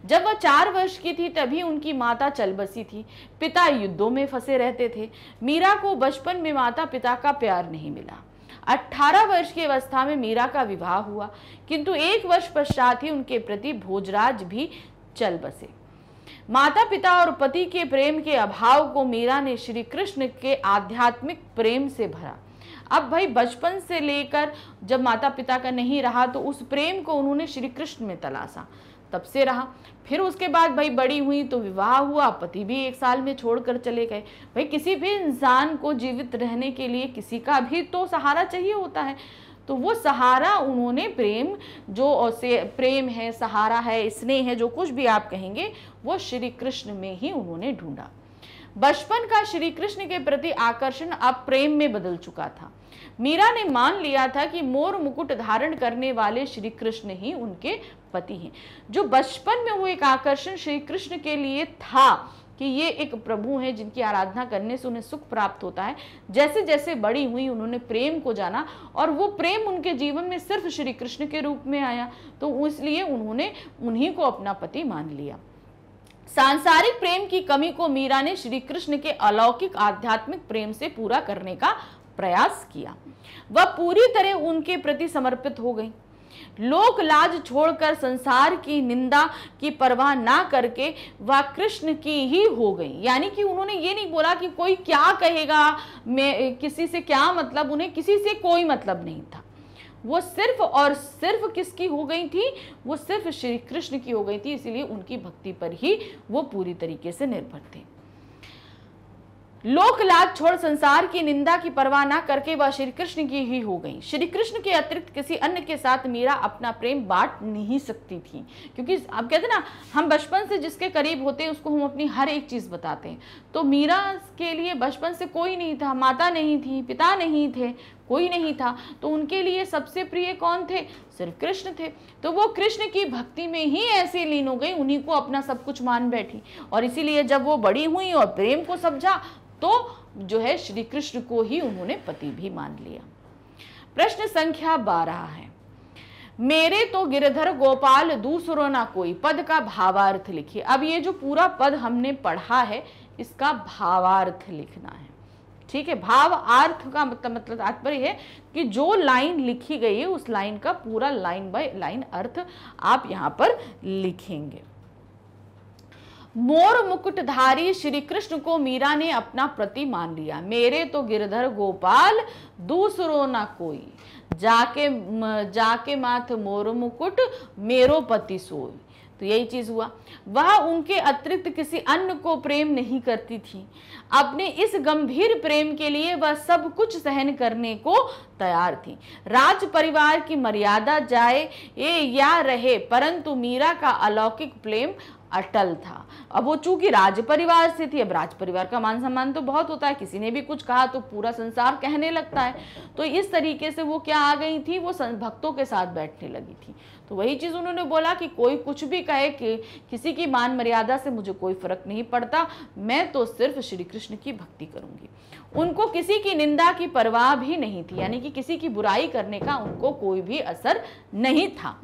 जब वह 4 वर्ष की थी तभी उनकी माता चल बसी थी। पिता युद्धों में फंसे रहते थे। मीरा को बचपन में माता पिता का प्यार नहीं मिला। 18 वर्ष की अवस्था में मीरा का विवाह हुआ, किंतु 1 वर्ष पश्चात ही उनके प्रति भोजराज भी चल बसे। माता पिता और पति के प्रेम के अभाव को मीरा ने श्री कृष्ण के आध्यात्मिक प्रेम से भरा। अब भाई बचपन से लेकर जब माता पिता का नहीं रहा तो उस प्रेम को उन्होंने श्री कृष्ण में तलाशा, तब से रहा। फिर उसके बाद भाई बड़ी हुई तो विवाह हुआ, पति भी 1 साल में छोड़कर चले गए। भाई किसी भी इंसान को जीवित रहने के लिए किसी का भी तो सहारा चाहिए होता है। तो वो सहारा उन्होंने प्रेम, जो से प्रेम है, सहारा है, स्नेह है, जो कुछ भी आप कहेंगे, वो श्री कृष्ण में ही उन्होंने ढूंढा। बचपन का श्री कृष्ण के प्रति आकर्षण अब प्रेम में बदल चुका था। मीरा ने मान लिया था कि मोर मुकुट धारण करने वाले श्री कृष्ण ही उनके पति हैं। जो बचपन में वो एक आकर्षण श्री कृष्ण के लिए था कि ये एक प्रभु हैं जिनकी आराधना करने से उन्हें सुख प्राप्त होता है, जैसे जैसे बड़ी हुई उन्होंने प्रेम को जाना और वो प्रेम उनके जीवन में सिर्फ श्री कृष्ण के रूप में आया, तो इसलिए उन्होंने उन्हीं को अपना पति मान लिया। सांसारिक प्रेम की कमी को मीरा ने श्री कृष्ण के अलौकिक आध्यात्मिक प्रेम से पूरा करने का प्रयास किया। वह पूरी तरह उनके प्रति समर्पित हो गई। लोक लाज छोड़कर, संसार की निंदा की परवाह ना करके वह कृष्ण की ही हो गई। यानी कि उन्होंने ये नहीं बोला कि कोई क्या कहेगा, मैं किसी से क्या मतलब, उन्हें किसी से कोई मतलब नहीं था। वो सिर्फ और सिर्फ किसकी हो गई थी? वो सिर्फ श्री कृष्ण की हो गई थी, इसीलिए उनकी भक्ति पर ही वो पूरी तरीके से निर्भर थे। लोक लाज छोड़, संसार की निंदा की परवाह ना करके वह श्री कृष्ण की ही हो गई। श्री कृष्ण के अतिरिक्त किसी अन्य के साथ मीरा अपना प्रेम बांट नहीं सकती थी, क्योंकि आप कहते ना, हम बचपन से जिसके करीब होते हैं उसको हम अपनी हर एक चीज बताते हैं। तो मीरा के लिए बचपन से कोई नहीं था, माता नहीं थी, पिता नहीं थे, कोई नहीं था, तो उनके लिए सबसे प्रिय कौन थे? सिर्फ कृष्ण थे। तो वो कृष्ण की भक्ति में ही ऐसे लीन हो गई, उन्हीं को अपना सब कुछ मान बैठी। और इसीलिए जब वो बड़ी हुई और प्रेम को समझा तो जो है श्री कृष्ण को ही उन्होंने पति भी मान लिया। प्रश्न संख्या 12 है, मेरे तो गिरधर गोपाल दूसरो ना कोई, पद का भावार्थ लिखिए। अब ये जो पूरा पद हमने पढ़ा है इसका भावार्थ लिखना है, ठीक है। भाव अर्थ का मतलब तात्पर्य है कि जो लाइन लिखी गई है उस लाइन का पूरा लाइन बाय लाइन अर्थ आप यहां पर लिखेंगे। मोर मुकुटधारी श्री कृष्ण को मीरा ने अपना पति मान लिया। मेरे तो गिरधर गोपाल दूसरो ना कोई, जाके माथ मोर मुकुट मेरो पति सोई। तो यही चीज हुआ, वह उनके अतिरिक्त किसी अन्य को प्रेम नहीं करती थी। अपने इस गंभीर प्रेम के लिए वह सब कुछ सहन करने को तैयार थी। राज परिवार की मर्यादा जाए या रहे, परंतु मीरा का अलौकिक प्रेम अटल था। अब वो चूंकि राज परिवार से थी, अब राज परिवार का मान सम्मान तो बहुत होता है, किसी ने भी कुछ कहा तो पूरा संसार कहने लगता है। तो इस तरीके से वो क्या आ गई थी, वो भक्तों के साथ बैठने लगी थी। तो वही चीज उन्होंने बोला कि कोई कुछ भी कहे, कि किसी की मान मर्यादा से मुझे कोई फर्क नहीं पड़ता, मैं तो सिर्फ श्री कृष्ण की भक्ति करूंगी। उनको किसी की निंदा की परवाह भी नहीं थी, यानी कि किसी की बुराई करने का उनको कोई भी असर नहीं था।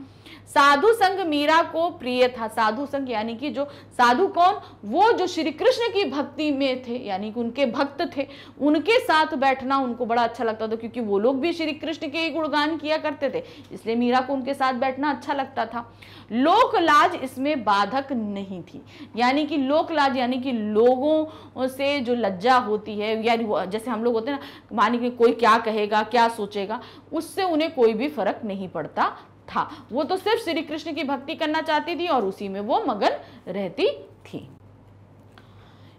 साधु संग मीरा को प्रिय था। साधु संग यानी कि जो साधु कौन? वो जो श्री कृष्ण की भक्ति में थे, यानी कि उनके भक्त थे, उनके साथ बैठना उनको बड़ा अच्छा लगता था, क्योंकि वो लोग भी श्री कृष्ण के गुणगान किया करते थे, इसलिए मीरा को उनके साथ बैठना अच्छा लगता था। लोक लाज इसमें बाधक नहीं थी, यानी कि लोक लाज यानी कि लोगों से जो लज्जा होती है, यानी जैसे हम लोग होते हैं ना, मानी कि कोई क्या कहेगा, क्या सोचेगा, उससे उन्हें कोई भी फर्क नहीं पड़ता था। वो तो सिर्फ श्री कृष्ण की भक्ति करना चाहती थी और उसी में वो मगन रहती थी।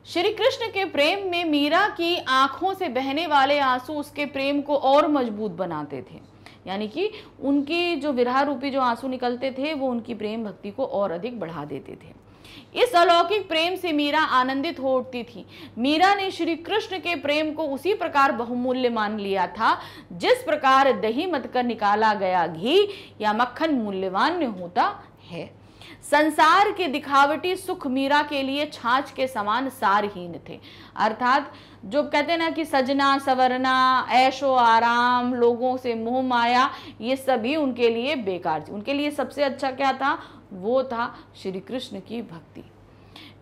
श्री कृष्ण के प्रेम में मीरा की आंखों से बहने वाले आंसू उसके प्रेम को और मजबूत बनाते थे, यानी कि उनकी जो विरह रूपी जो आंसू निकलते थे वो उनकी प्रेम भक्ति को और अधिक बढ़ा देते थे। इस अलौकिक प्रेम से मीरा आनंदित हो उठती थी। मीरा ने श्री कृष्ण के प्रेम को उसी प्रकार बहुमूल्य मान लिया था जिस प्रकार दही मत कर निकाला गया घी या मक्खन मूल्यवान होता है। संसार के दिखावटी सुख मीरा के लिए छाछ के समान सारहीन थे। अर्थात जो कहते हैं ना कि सजना सवरना, ऐशो आराम, लोगों से मोह माया, ये सभी उनके लिए बेकार थी। उनके लिए सबसे अच्छा क्या था? वो था श्री कृष्ण की भक्ति।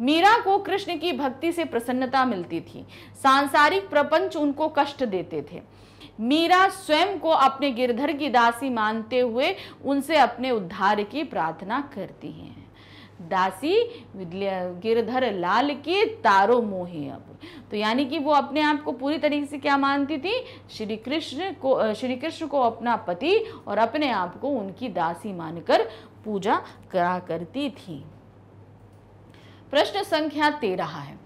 मीरा को कृष्ण की भक्ति से प्रसन्नता मिलती थी। सांसारिक प्रपंच उनको कष्ट देते थे। मीरा स्वयं को अपने गिरधर की दासी मानते हुए उनसे अपने उद्धार की प्रार्थना करती हैं। दासी गिरधर लाल की तारो मोहे अब। तो यानी कि वो अपने आप को पूरी तरीके से क्या मानती थी? श्री कृष्ण को अपना पति और अपने आप को उनकी दासी मानकर पूजा करा करती थी। प्रश्न संख्या 13 है,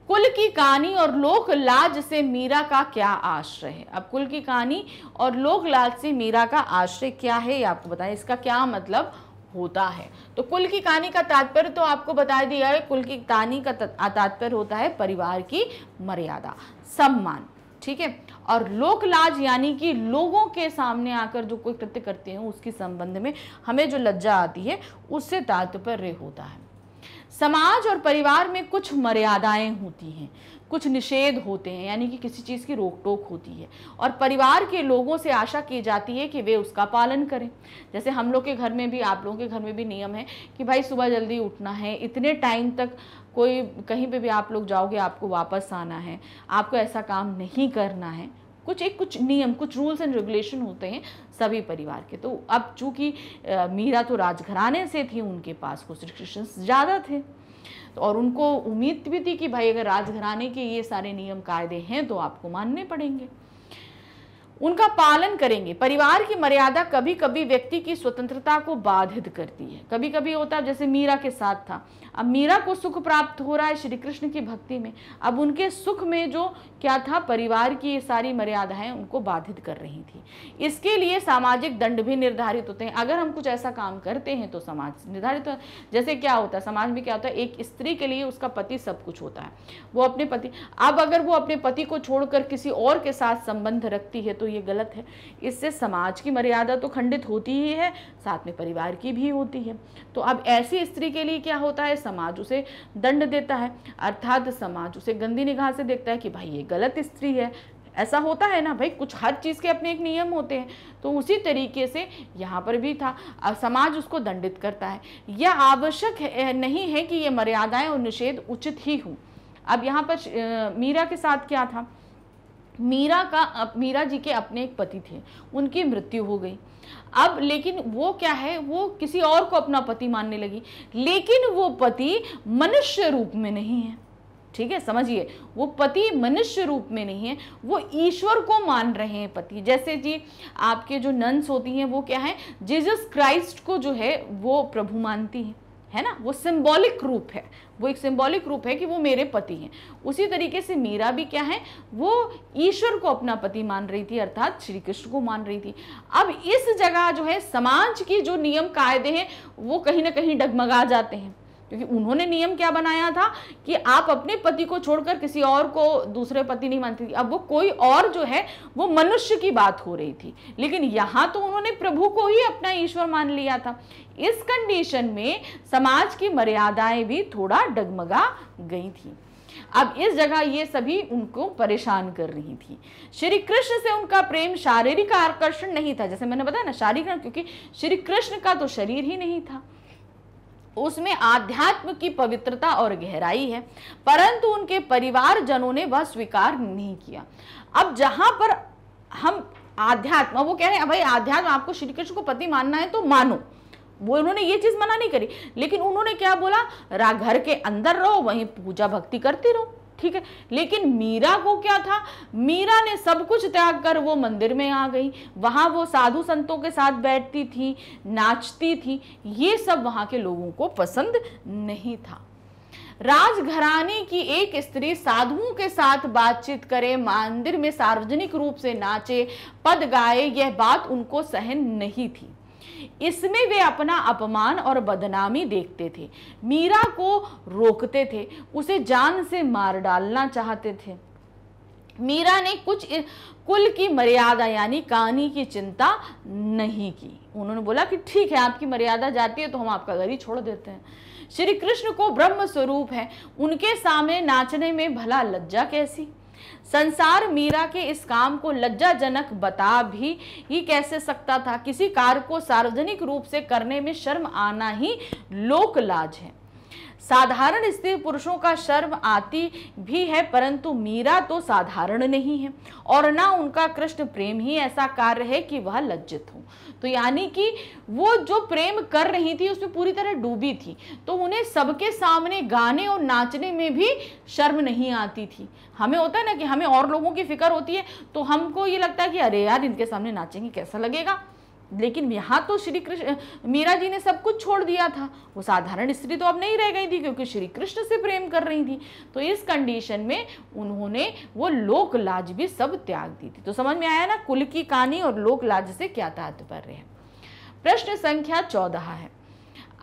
कुल की कहानी और लोक लाज से मीरा का क्या आश्रय है। अब कुल की कहानी और लोक लाज से मीरा का आश्रय क्या है ये आपको बताएं, इसका क्या मतलब होता है। तो कुल की कहानी का तात्पर्य तो आपको बता दिया है, कुल की कहानी का तात्पर्य होता है परिवार की मर्यादा, सम्मान, ठीक है। और लोक लाज यानी कि लोगों के सामने आकर जो कोई कृत्य करते हैं उसके संबंध में हमें जो लज्जा आती है उससे तात्पर्य होता है। समाज और परिवार में कुछ मर्यादाएं होती हैं, कुछ निषेध होते हैं, यानी कि किसी चीज़ की रोक टोक होती है और परिवार के लोगों से आशा की जाती है कि वे उसका पालन करें। जैसे हम लोग के घर में भी, आप लोगों के घर में भी नियम है कि भाई सुबह जल्दी उठना है, इतने टाइम तक कोई कहीं पे भी आप लोग जाओगे आपको वापस आना है, आपको ऐसा काम नहीं करना है। कुछ नियम, कुछ रूल्स एंड रेगुलेशन होते हैं सभी परिवार के। तो अब चूंकि मीरा तो राजघराने से थी, उनके पास कुछ रिस्ट्रिक्शंस ज़्यादा थे और उनको उम्मीद भी थी कि भाई अगर राजघराने के ये सारे नियम कायदे हैं तो आपको मानने पड़ेंगे, उनका पालन करेंगे। परिवार की मर्यादा कभी कभी व्यक्ति की स्वतंत्रता को बाधित करती है। कभी कभी होता है, जैसे मीरा के साथ था, अब मीरा को सुख प्राप्त हो रहा है श्री कृष्ण की भक्ति में, अब उनके सुख में जो क्या था, परिवार की ये सारी मर्यादाएं उनको बाधित कर रही थी। इसके लिए सामाजिक दंड भी निर्धारित होते हैं। अगर हम कुछ ऐसा काम करते हैं तो समाज निर्धारित जैसे क्या होता है समाज में, क्या होता है, एक स्त्री के लिए उसका पति सब कुछ होता है, वो अपने पति, अब अगर वो अपने पति को छोड़कर किसी और के साथ संबंध रखती है तो ये गलत है। इससे समाज की मर्यादा तो खंडित होती ही है, साथ में परिवार की भी होती है। तो अब ऐसी स्त्री के लिए क्या होता है, समाज उसे दंड देता है, अर्थात समाज उसे गंदी निगाह से देखता है कि भाई ये गलत स्त्री है। ऐसा होता है ना भाई, कुछ हर चीज़ के अपने एक नियम होते हैं, तो उसी तरीके से यहाँ पर भी था, समाज उसको दंडित करता है। यह आवश्यक नहीं है कि ये मर्यादाएं और निषेध उचित ही हों। अब यहाँ पर मीरा के साथ क्या था, मीरा जी के अपने एक पति थे, उनकी मृत्यु हो गई। अब लेकिन वो क्या है, वो किसी और को अपना पति मानने लगी, लेकिन वो पति मनुष्य रूप में नहीं है, ठीक है, समझिए, वो पति मनुष्य रूप में नहीं है, वो ईश्वर को मान रहे हैं पति। जैसे जी आपके जो नन्स होती हैं वो क्या है, जीसस क्राइस्ट को जो है वो प्रभु मानती हैं, है ना, वो सिंबॉलिक रूप है, वो एक सिंबॉलिक रूप है कि वो मेरे पति हैं। उसी तरीके से मीरा भी क्या है, वो ईश्वर को अपना पति मान रही थी, अर्थात श्री कृष्ण को मान रही थी। अब इस जगह जो है समाज की जो नियम कायदे हैं वो कहीं ना कहीं डगमगा जाते हैं, क्योंकि उन्होंने नियम क्या बनाया था कि आप अपने पति को छोड़कर किसी और को दूसरे पति नहीं मानती थी। अब वो कोई और जो है वो मनुष्य की बात हो रही थी, लेकिन यहाँ तो उन्होंने प्रभु को ही अपना ईश्वर मान लिया था। इस कंडीशन में समाज की मर्यादाएं भी थोड़ा डगमगा गई थी। अब इस जगह ये सभी उनको परेशान कर रही थी। श्री कृष्ण से उनका प्रेम शारीरिक आकर्षण नहीं था, जैसे मैंने बताया ना, शारीरिक, क्योंकि श्री कृष्ण का तो शरीर ही नहीं था, उसमें आध्यात्म की पवित्रता और गहराई है, परंतु उनके परिवार जनों ने वह स्वीकार नहीं किया। अब जहां पर हम आध्यात्म, वो कह रहे हैं भाई आध्यात्म, आपको श्री कृष्ण को पति मानना है तो मानो, वो उन्होंने ये चीज मना नहीं करी, लेकिन उन्होंने क्या बोला, घर के अंदर रहो, वहीं पूजा भक्ति करती रहो, ठीक है। लेकिन मीरा को क्या था, मीरा ने सब कुछ त्याग कर वो मंदिर में आ गई, वहां वो साधु संतों के साथ बैठती थी, नाचती थी, ये सब वहां के लोगों को पसंद नहीं था। राजघराने की एक स्त्री साधुओं के साथ बातचीत करे, मंदिर में सार्वजनिक रूप से नाचे, पद गाए, यह बात उनको सहन नहीं थी। इसमें वे अपना अपमान और बदनामी देखते थे, मीरा को रोकते थे, उसे जान से मार डालना चाहते थे। मीरा ने कुल की मर्यादा यानी कहानी की चिंता नहीं की। उन्होंने बोला कि ठीक है, आपकी मर्यादा जाती है तो हम आपका घर ही छोड़ देते हैं। श्री कृष्ण को ब्रह्म स्वरूप है, उनके सामने नाचने में भला लज्जा कैसी। संसार मीरा के इस काम को लज्जाजनक बता भी ही कैसे सकता था। किसी कार्य को सार्वजनिक रूप से करने में शर्म आना ही लोक लाज है। साधारण स्त्री पुरुषों का शर्म आती भी है, परंतु मीरा तो साधारण नहीं है और ना उनका कृष्ण प्रेम ही ऐसा कार्य है कि वह लज्जित हो। तो यानी कि वो जो प्रेम कर रही थी उसमें पूरी तरह डूबी थी, तो उन्हें सबके सामने गाने और नाचने में भी शर्म नहीं आती थी। हमें होता है ना कि हमें और लोगों की फिक्र होती है, तो हमको ये लगता है कि अरे यार इनके सामने नाचेंगे कैसा लगेगा, लेकिन यहाँ तो श्री कृष्ण मीरा जी ने सब कुछ छोड़ दिया था, वो साधारण स्त्री तो अब नहीं रह गई थी क्योंकि श्री कृष्ण से प्रेम कर रही थी। तो इस कंडीशन में उन्होंने वो लोक लाज भी सब त्याग दी थी। तो समझ में आया ना कुल की कहानी और लोक लाज से क्या तात्पर्य है। प्रश्न संख्या 14 है,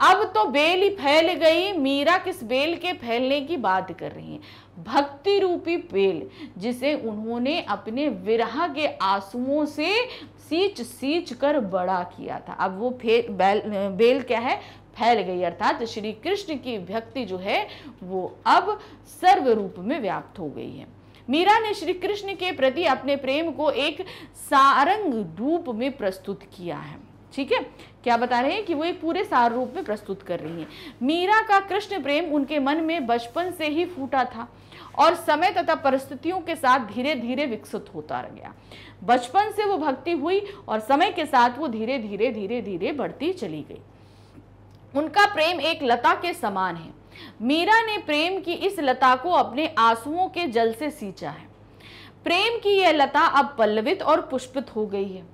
अब तो बेल ही फैल गई, मीरा किस बेल के फैलने की बात कर रही है? भक्ति रूपी बेल जिसे उन्होंने अपने विरह के आंसुओं से सींच सींच कर बड़ा किया था, अब वो बेल क्या है? फैल गई, अर्थात श्री कृष्ण की भक्ति जो है वो अब सर्व रूप में व्याप्त हो गई है। मीरा ने श्री कृष्ण के प्रति अपने प्रेम को एक सारंग रूप में प्रस्तुत किया है। ठीक है, क्या बता रहे हैं कि वो एक पूरे सार रूप में प्रस्तुत कर रही हैं। मीरा का कृष्ण प्रेम उनके मन में बचपन से ही फूटा था और समय तथा परिस्थितियों के साथ धीरे धीरे विकसित होता रह गया। बचपन से वो भक्ति हुई और समय के साथ वो धीरे धीरे धीरे धीरे बढ़ती चली गई। उनका प्रेम एक लता के समान है। मीरा ने प्रेम की इस लता को अपने आंसुओं के जल से सींचा है। प्रेम की यह लता अब पल्लवित और पुष्पित हो गई है।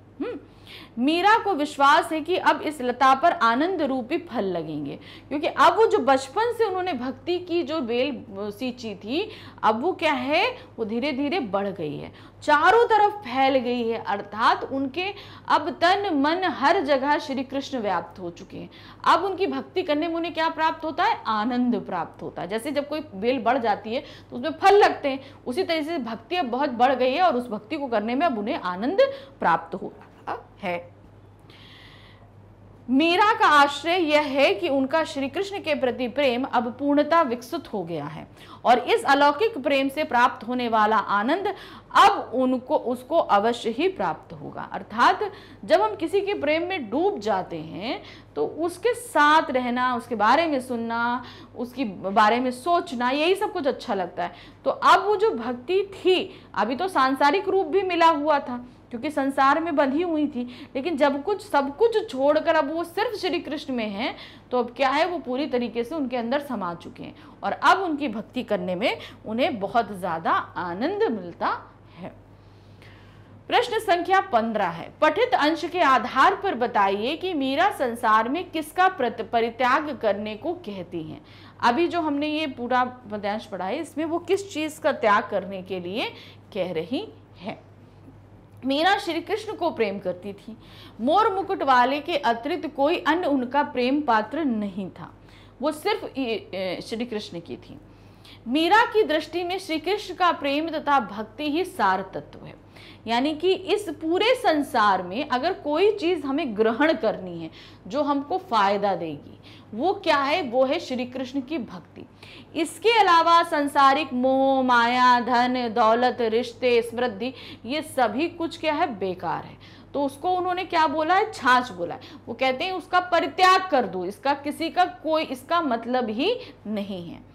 मीरा को विश्वास है कि अब इस लता पर आनंद रूपी फल लगेंगे, क्योंकि अब वो जो बचपन से उन्होंने भक्ति की जो बेल सींची थी, अब वो क्या है? वो धीरे धीरे बढ़ गई है, चारों तरफ फैल गई है, अर्थात उनके अब तन मन हर जगह श्री कृष्ण व्याप्त हो चुके हैं। अब उनकी भक्ति करने में उन्हें क्या प्राप्त होता है? आनंद प्राप्त होता है। जैसे जब कोई बेल बढ़ जाती है तो उसमें फल लगते हैं, उसी तरह से भक्ति अब बहुत बढ़ गई है और उस भक्ति को करने में अब उन्हें आनंद प्राप्त होगा है। मीरा का आश्रय यह है कि उनका श्री कृष्ण के प्रति प्रेम अब पूर्णता विकसित हो गया है और इस अलौकिक प्रेम से प्राप्त होने वाला आनंद अब उसको अवश्य ही प्राप्त होगा। अर्थात जब हम किसी के प्रेम में डूब जाते हैं तो उसके साथ रहना, उसके बारे में सुनना, उसके बारे में सोचना, यही सब कुछ अच्छा लगता है। तो अब वो जो भक्ति थी, अभी तो सांसारिक रूप भी मिला हुआ था क्योंकि संसार में बंधी हुई थी, लेकिन जब कुछ सब कुछ छोड़कर अब वो सिर्फ श्री कृष्ण में है तो अब क्या है? वो पूरी तरीके से उनके अंदर समा चुके हैं और अब उनकी भक्ति करने में उन्हें बहुत ज्यादा आनंद मिलता है। प्रश्न संख्या 15 है, पठित अंश के आधार पर बताइए कि मीरा संसार में किसका परित्याग करने को कहती हैं। अभी जो हमने ये पूरा पद्यांश पढ़ा है इसमें वो किस चीज का त्याग करने के लिए कह रही है। मीरा श्री कृष्ण को प्रेम करती थी। मोर मुकुट वाले के अतिरिक्त कोई अन्य उनका प्रेम पात्र नहीं था, वो सिर्फ श्री कृष्ण की थी। मीरा की दृष्टि में श्री कृष्ण का प्रेम तथा भक्ति ही सार तत्व है, यानी कि इस पूरे संसार में अगर कोई चीज हमें ग्रहण करनी है जो हमको फायदा देगी, वो क्या है? वो है श्री कृष्ण की भक्ति। इसके अलावा संसारिक मोह, माया, धन, दौलत, रिश्ते, समृद्धि, ये सभी कुछ क्या है? बेकार है। तो उसको उन्होंने क्या बोला है? छाछ बोला है। वो कहते हैं उसका परित्याग कर दो, इसका किसी का कोई इसका मतलब ही नहीं है।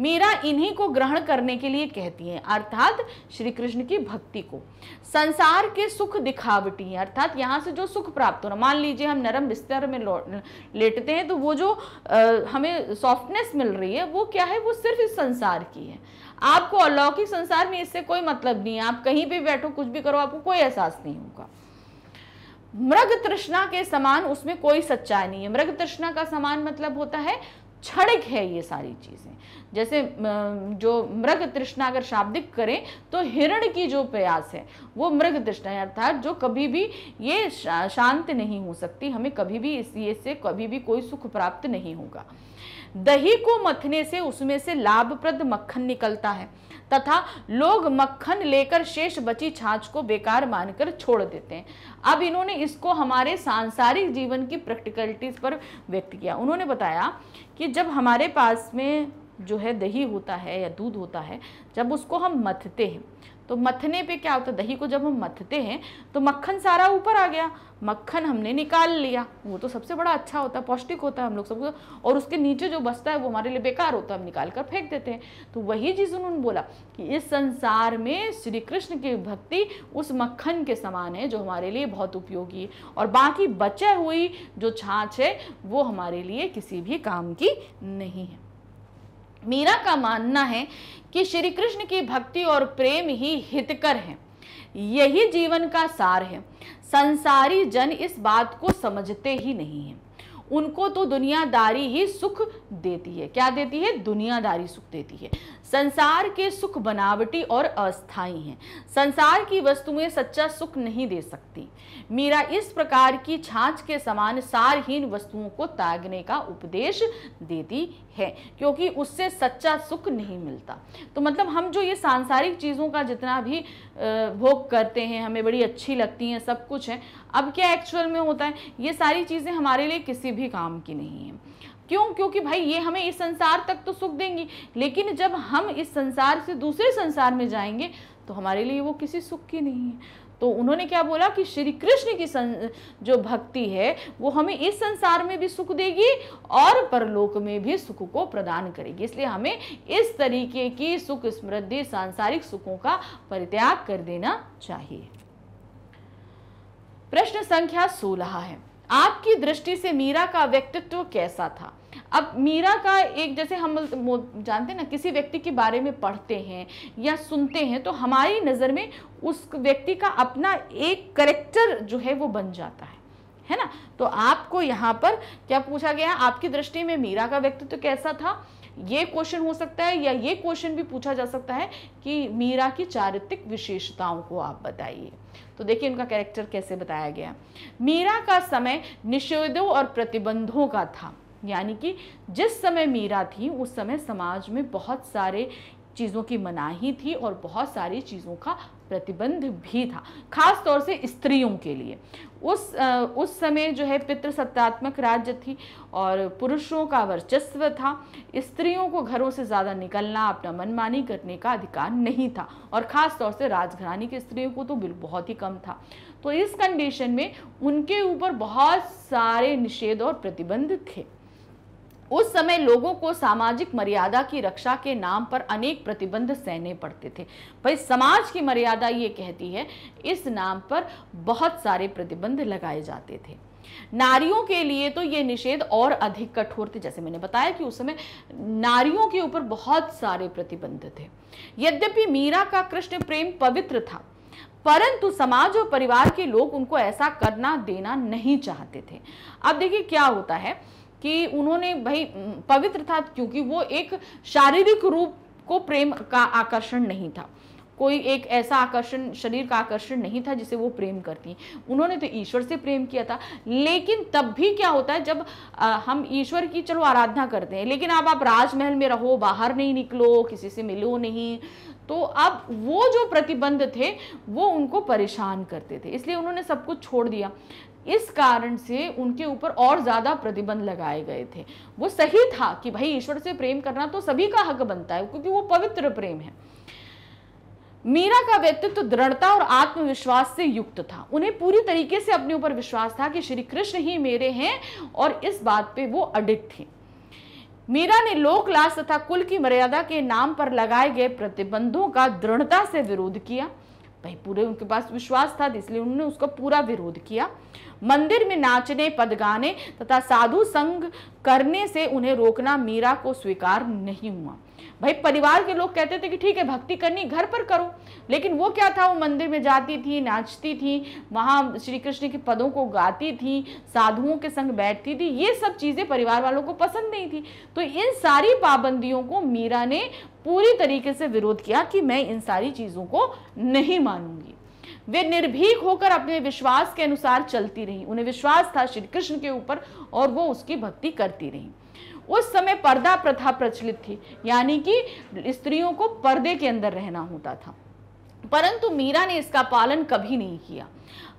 मीरा इन्हीं को ग्रहण करने के लिए कहती हैं, अर्थात श्री कृष्ण की भक्ति को। संसार के सुख दिखावटी है, अर्थात यहाँ से जो सुख प्राप्त हो रहा, मान लीजिए हम नरम बिस्तर में लेटते हैं तो वो जो हमें सॉफ्टनेस मिल रही है वो क्या है? वो सिर्फ इस संसार की है। आपको अलौकिक संसार में इससे कोई मतलब नहीं है, आप कहीं भी बैठो कुछ भी करो आपको कोई एहसास नहीं होगा। मृग तृष्णा के समान उसमें कोई सच्चाई नहीं है। मृग तृष्णा का समान मतलब होता है क्षणिक है ये सारी चीजें। जैसे जो मृग तृष्णा अगर शाब्दिक करें तो हिरण की जो प्यास है वो मृग तृष्णा है, अर्थात जो कभी भी ये शांत नहीं हो सकती, हमें कभी भी इससे कभी भी कोई सुख प्राप्त नहीं होगा। दही को मथने से उसमें से लाभप्रद मक्खन निकलता है तथा लोग मक्खन लेकर शेष बची छाछ को बेकार मानकर छोड़ देते हैं। अब इन्होंने इसको हमारे सांसारिक जीवन की प्रैक्टिकलिटीज पर व्यक्त किया। उन्होंने बताया कि जब हमारे पास में जो है दही होता है या दूध होता है, जब उसको हम मथते हैं तो मथने पे क्या होता है? दही को जब हम मथते हैं तो मक्खन सारा ऊपर आ गया, मक्खन हमने निकाल लिया, वो तो सबसे बड़ा अच्छा होता है, पौष्टिक होता है हम लोग सबको, और उसके नीचे जो बचता है वो हमारे लिए बेकार होता है, हम निकाल कर फेंक देते हैं। तो वही चीज़ उन्होंने बोला कि इस संसार में श्री कृष्ण की भक्ति उस मक्खन के समान है जो हमारे लिए बहुत उपयोगी है, और बाकी बचा हुई जो छाछ है वो हमारे लिए किसी भी काम की नहीं है। मीरा का मानना है कि श्री कृष्ण की भक्ति और प्रेम ही हितकर है। यही जीवन का सार है। संसारी जन इस बात को समझते ही नहीं है। उनको तो दुनियादारी ही सुख देती है। क्या देती है? दुनियादारी सुख देती है। संसार के सुख बनावटी और अस्थायी हैं। संसार की वस्तुएं सच्चा सुख नहीं दे सकती। मीरा इस प्रकार की छाछ के समान सारहीन वस्तुओं को त्यागने का उपदेश देती है, क्योंकि उससे सच्चा सुख नहीं मिलता। तो मतलब हम जो ये सांसारिक चीज़ों का जितना भी भोग करते हैं, हमें बड़ी अच्छी लगती हैं, सब कुछ है, अब क्या एक्चुअल में होता है, ये सारी चीज़ें हमारे लिए किसी भी काम की नहीं है। क्यों? क्योंकि भाई ये हमें इस संसार तक तो सुख देंगी, लेकिन जब हम इस संसार से दूसरे संसार में जाएंगे तो हमारे लिए वो किसी सुख की नहीं है। तो उन्होंने क्या बोला कि श्री कृष्ण की जो भक्ति है वो हमें इस संसार में भी सुख देगी और परलोक में भी सुख को प्रदान करेगी। इसलिए हमें इस तरीके की सुख समृद्धि सांसारिक सुखों का परित्याग कर देना चाहिए। प्रश्न संख्या 16 है, आपकी दृष्टि से मीरा का व्यक्तित्व कैसा था? अब मीरा का एक, जैसे हम जानते हैं ना, किसी व्यक्ति के बारे में पढ़ते हैं या सुनते हैं तो हमारी नज़र में उस व्यक्ति का अपना एक कैरेक्टर जो है वो बन जाता है ना। तो आपको यहाँ पर क्या पूछा गया, आपकी दृष्टि में मीरा का व्यक्तित्व कैसा था? ये क्वेश्चन हो सकता है, या ये क्वेश्चन भी पूछा जा सकता है कि मीरा की चारित्रिक विशेषताओं को आप बताइए। तो देखिए उनका कैरेक्टर कैसे बताया गया। मीरा का समय निषेधों और प्रतिबंधों का था, यानी कि जिस समय मीरा थी उस समय समाज में बहुत सारे चीज़ों की मनाही थी और बहुत सारी चीज़ों का प्रतिबंध भी था, खास तौर से स्त्रियों के लिए। उस समय जो है पितृसत्तात्मक राज्य थी और पुरुषों का वर्चस्व था। स्त्रियों को घरों से ज़्यादा निकलना, अपना मनमानी करने का अधिकार नहीं था, और ख़ास तौर से राजघराने की स्त्रियों को तो बहुत ही कम था। तो इस कंडीशन में उनके ऊपर बहुत सारे निषेध और प्रतिबंध थे। उस समय लोगों को सामाजिक मर्यादा की रक्षा के नाम पर अनेक प्रतिबंध सहने पड़ते थे। भाई समाज की मर्यादा ये कहती है, इस नाम पर बहुत सारे प्रतिबंध लगाए जाते थे। नारियों के लिए तो ये निषेध और अधिक कठोर थे। जैसे मैंने बताया कि उस समय नारियों के ऊपर बहुत सारे प्रतिबंध थे। यद्यपि मीरा का कृष्ण प्रेम पवित्र था, परंतु समाज और परिवार के लोग उनको ऐसा करना देना नहीं चाहते थे। अब देखिए क्या होता है कि उन्होंने, भाई पवित्र था क्योंकि वो एक शारीरिक रूप को प्रेम का आकर्षण नहीं था, कोई एक ऐसा आकर्षण, शरीर का आकर्षण नहीं था जिसे वो प्रेम करती। उन्होंने तो ईश्वर से प्रेम किया था। लेकिन तब भी क्या होता है, जब हम ईश्वर की चलो आराधना करते हैं, लेकिन अब आप राजमहल में रहो, बाहर नहीं निकलो, किसी से मिलो नहीं, तो अब वो जो प्रतिबंध थे वो उनको परेशान करते थे। इसलिए उन्होंने सब कुछ छोड़ दिया। इस कारण से उनके ऊपर और ज्यादा प्रतिबंध लगाए गए थे। वो सही था कि भाई ईश्वर से प्रेम करना तो सभी का हक बनता है, क्योंकि वो पवित्र प्रेम है। मीरा का व्यक्तित्व दृढ़ता और आत्मविश्वास से युक्त था। उन्हें पूरी तरीके से अपने ऊपर विश्वास था कि श्री कृष्ण ही मेरे हैं, और इस बात पे वो अडिग थी। मीरा ने लोकलाज तथा कुल की मर्यादा के नाम पर लगाए गए प्रतिबंधों का दृढ़ता से विरोध किया। भाई पूरे उनके पास विश्वास था, इसलिए उन्होंने उसका पूरा विरोध किया। मंदिर में नाचने, पद गाने तथा साधु संग करने से उन्हें रोकना मीरा को स्वीकार नहीं हुआ। भाई परिवार के लोग कहते थे कि ठीक है भक्ति करनी घर पर करो, लेकिन वो क्या था, वो मंदिर में जाती थी, नाचती थी, वहाँ श्री कृष्ण के पदों को गाती थी, साधुओं के संग बैठती थी। ये सब चीज़ें परिवार वालों को पसंद नहीं थी। तो इन सारी पाबंदियों को मीरा ने पूरी तरीके से विरोध किया कि मैं इन सारी चीज़ों को नहीं मानूंगी। वे निर्भीक होकर अपने विश्वास के अनुसार चलती रही। उन्हें विश्वास था श्री कृष्ण के ऊपर और वो उसकी भक्ति करती रही। उस समय पर्दा प्रथा प्रचलित थी, यानी कि स्त्रियों को पर्दे के अंदर रहना होता था, परंतु मीरा ने इसका पालन कभी नहीं किया।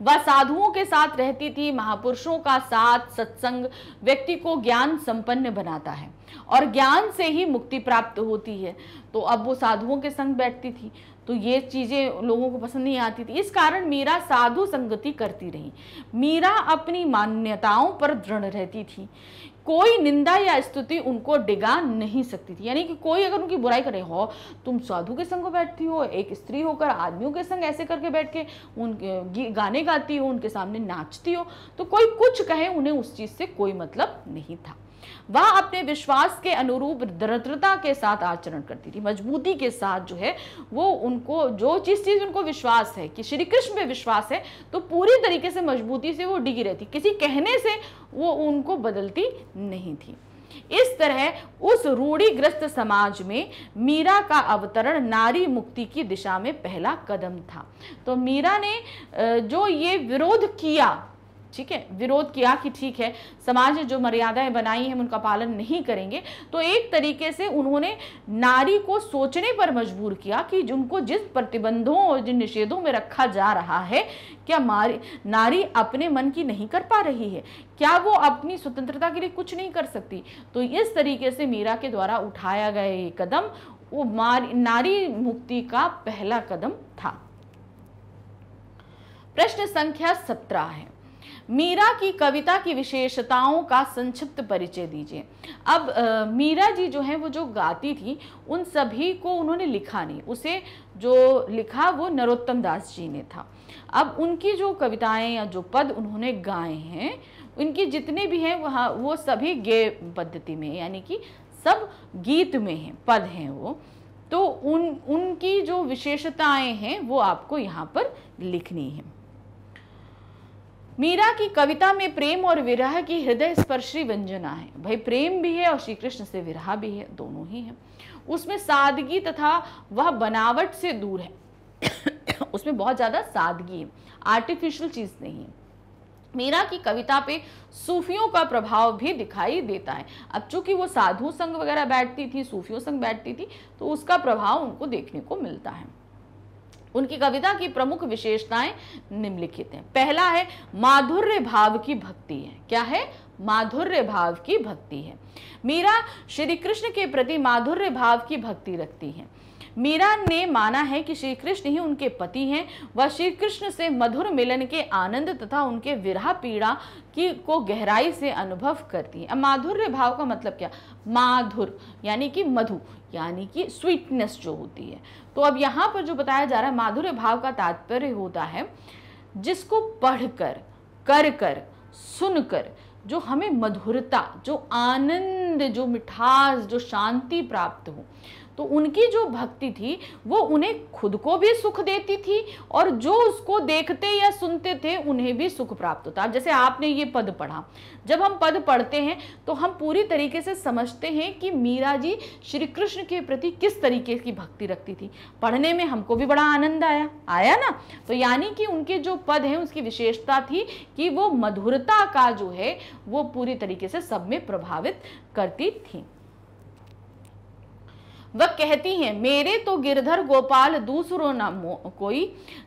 वह साधुओं के साथ रहती थी। महापुरुषों का साथ सत्संग व्यक्ति को ज्ञान संपन्न बनाता है और ज्ञान से ही मुक्ति प्राप्त होती है। तो अब वो साधुओं के संग बैठती थी, तो ये चीज़ें लोगों को पसंद नहीं आती थी। इस कारण मीरा साधु संगति करती रही। मीरा अपनी मान्यताओं पर दृढ़ रहती थी। कोई निंदा या स्तुति उनको डिगा नहीं सकती थी, यानी कि कोई अगर उनकी बुराई करे, हो तुम साधु के संग बैठती हो, एक स्त्री होकर आदमियों के संग ऐसे करके बैठ के उनके गाने गाती हो, उनके सामने नाचती हो, तो कोई कुछ कहे उन्हें उस चीज़ से कोई मतलब नहीं था। वह अपने विश्वास के अनुरूप दृढ़ता के साथ आचरण करती थी, मजबूती के साथ जो है वो उनको जो चीज उनको विश्वास है कि श्री कृष्ण पे विश्वास है तो पूरी तरीके से मजबूती से वो डिगी रहती, किसी कहने से वो उनको बदलती नहीं थी। इस तरह उस रूढ़िग्रस्त समाज में मीरा का अवतरण नारी मुक्ति की दिशा में पहला कदम था। तो मीरा ने जो ये विरोध किया, ठीक है, विरोध किया कि ठीक है समाज ने जो मर्यादाएं बनाई हैं हम उनका पालन नहीं करेंगे, तो एक तरीके से उन्होंने नारी को सोचने पर मजबूर किया कि उनको जिस प्रतिबंधों और जिन निषेधों में रखा जा रहा है, क्या नारी अपने मन की नहीं कर पा रही है, क्या वो अपनी स्वतंत्रता के लिए कुछ नहीं कर सकती। तो इस तरीके से मीरा के द्वारा उठाया गया ये कदम वो नारी मुक्ति का पहला कदम था। प्रश्न संख्या 17 है, मीरा की कविता की विशेषताओं का संक्षिप्त परिचय दीजिए। अब मीरा जी जो है वो जो गाती थी उन सभी को उन्होंने लिखा नहीं, उसे जो लिखा वो नरोत्तम दास जी ने था। अब उनकी जो कविताएं या जो पद उन्होंने गाए हैं, उनके जितने भी हैं वो सभी गेय पद्धति में, यानी कि सब गीत में हैं, पद हैं वो। तो उनकी जो विशेषताएं हैं वो आपको यहाँ पर लिखनी है। मीरा की कविता में प्रेम और विरह की हृदय स्पर्शी व्यंजना है। भाई प्रेम भी है और श्री कृष्ण से विरह भी है, दोनों ही है। उसमें सादगी तथा वह बनावट से दूर है उसमें बहुत ज्यादा सादगी है, आर्टिफिशियल चीज नहीं है। मीरा की कविता पे सूफियों का प्रभाव भी दिखाई देता है। अब चूंकि वो साधु संग वगैरह बैठती थी, सूफियों संग बैठती थी, तो उसका प्रभाव उनको देखने को मिलता है। उनकी कविता की प्रमुख विशेषताएं निम्नलिखित हैं। पहला है माधुर्य भाव की भक्ति है। क्या है? माधुर्य भाव की भक्ति है। मीरा श्री कृष्ण के प्रति माधुर्य भाव की भक्ति रखती है। मीरा ने माना है कि श्री कृष्ण ही उनके पति हैं। वह श्री कृष्ण से मधुर मिलन के आनंद तथा उनके विरह पीड़ा को गहराई से अनुभव करती है। अब माधुर्य भाव का मतलब क्या? माधुर यानी कि मधु, यानी कि स्वीटनेस जो होती है। तो अब यहाँ पर जो बताया जा रहा है माधुर्य भाव का तात्पर्य होता है जिसको पढ़कर, कर कर, सुनकर जो हमें मधुरता, जो आनंद, जो मिठास, जो शांति प्राप्त हो। तो उनकी जो भक्ति थी वो उन्हें खुद को भी सुख देती थी और जो उसको देखते या सुनते थे उन्हें भी सुख प्राप्त होता। जैसे आपने ये पद पढ़ा, जब हम पद पढ़ते हैं तो हम पूरी तरीके से समझते हैं कि मीरा जी श्री कृष्ण के प्रति किस तरीके की भक्ति रखती थी। पढ़ने में हमको भी बड़ा आनंद आया ना। तो यानी कि उनके जो पद हैं उसकी विशेषता थी कि वो मधुरता का जो है वो पूरी तरीके से सब में प्रभावित करती थी। वह कहती हैं, मेरे तो गिरधर गोपाल दूसरो ना कोई,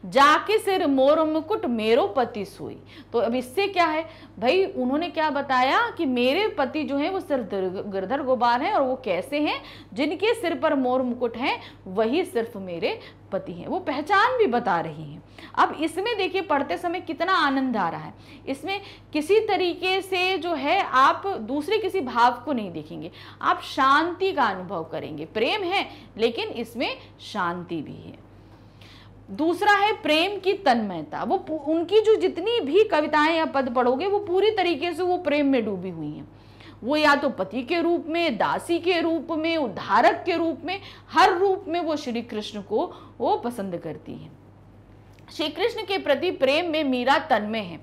जाके सिर मोर मुकुट मेरो पति सोई। तो अब इससे क्या है भाई, उन्होंने क्या बताया कि मेरे पति जो है वो सिर्फ गिरधर गोपाल हैं और वो कैसे हैं, जिनके सिर पर मोर मुकुट है वही सिर्फ मेरे पति हैं। वो पहचान भी बता रही हैं। अब इसमें देखिए पढ़ते समय कितना आनंद आ रहा है। इसमें किसी तरीके से जो है आप दूसरे किसी भाव को नहीं देखेंगे, आप शांति का अनुभव करेंगे। प्रेम है लेकिन इसमें शांति भी है। दूसरा है प्रेम की तन्मयता। वो उनकी जो जितनी भी कविताएं या पद पढ़ोगे वो पूरी तरीके से वो प्रेम में डूबी हुई हैं। वो या तो पति के रूप में, दासी के रूप में, उद्धारक के रूप में, हर रूप में वो श्री कृष्ण को वो पसंद करती है। श्री कृष्ण के प्रति प्रेम में मीरा तन्मय है।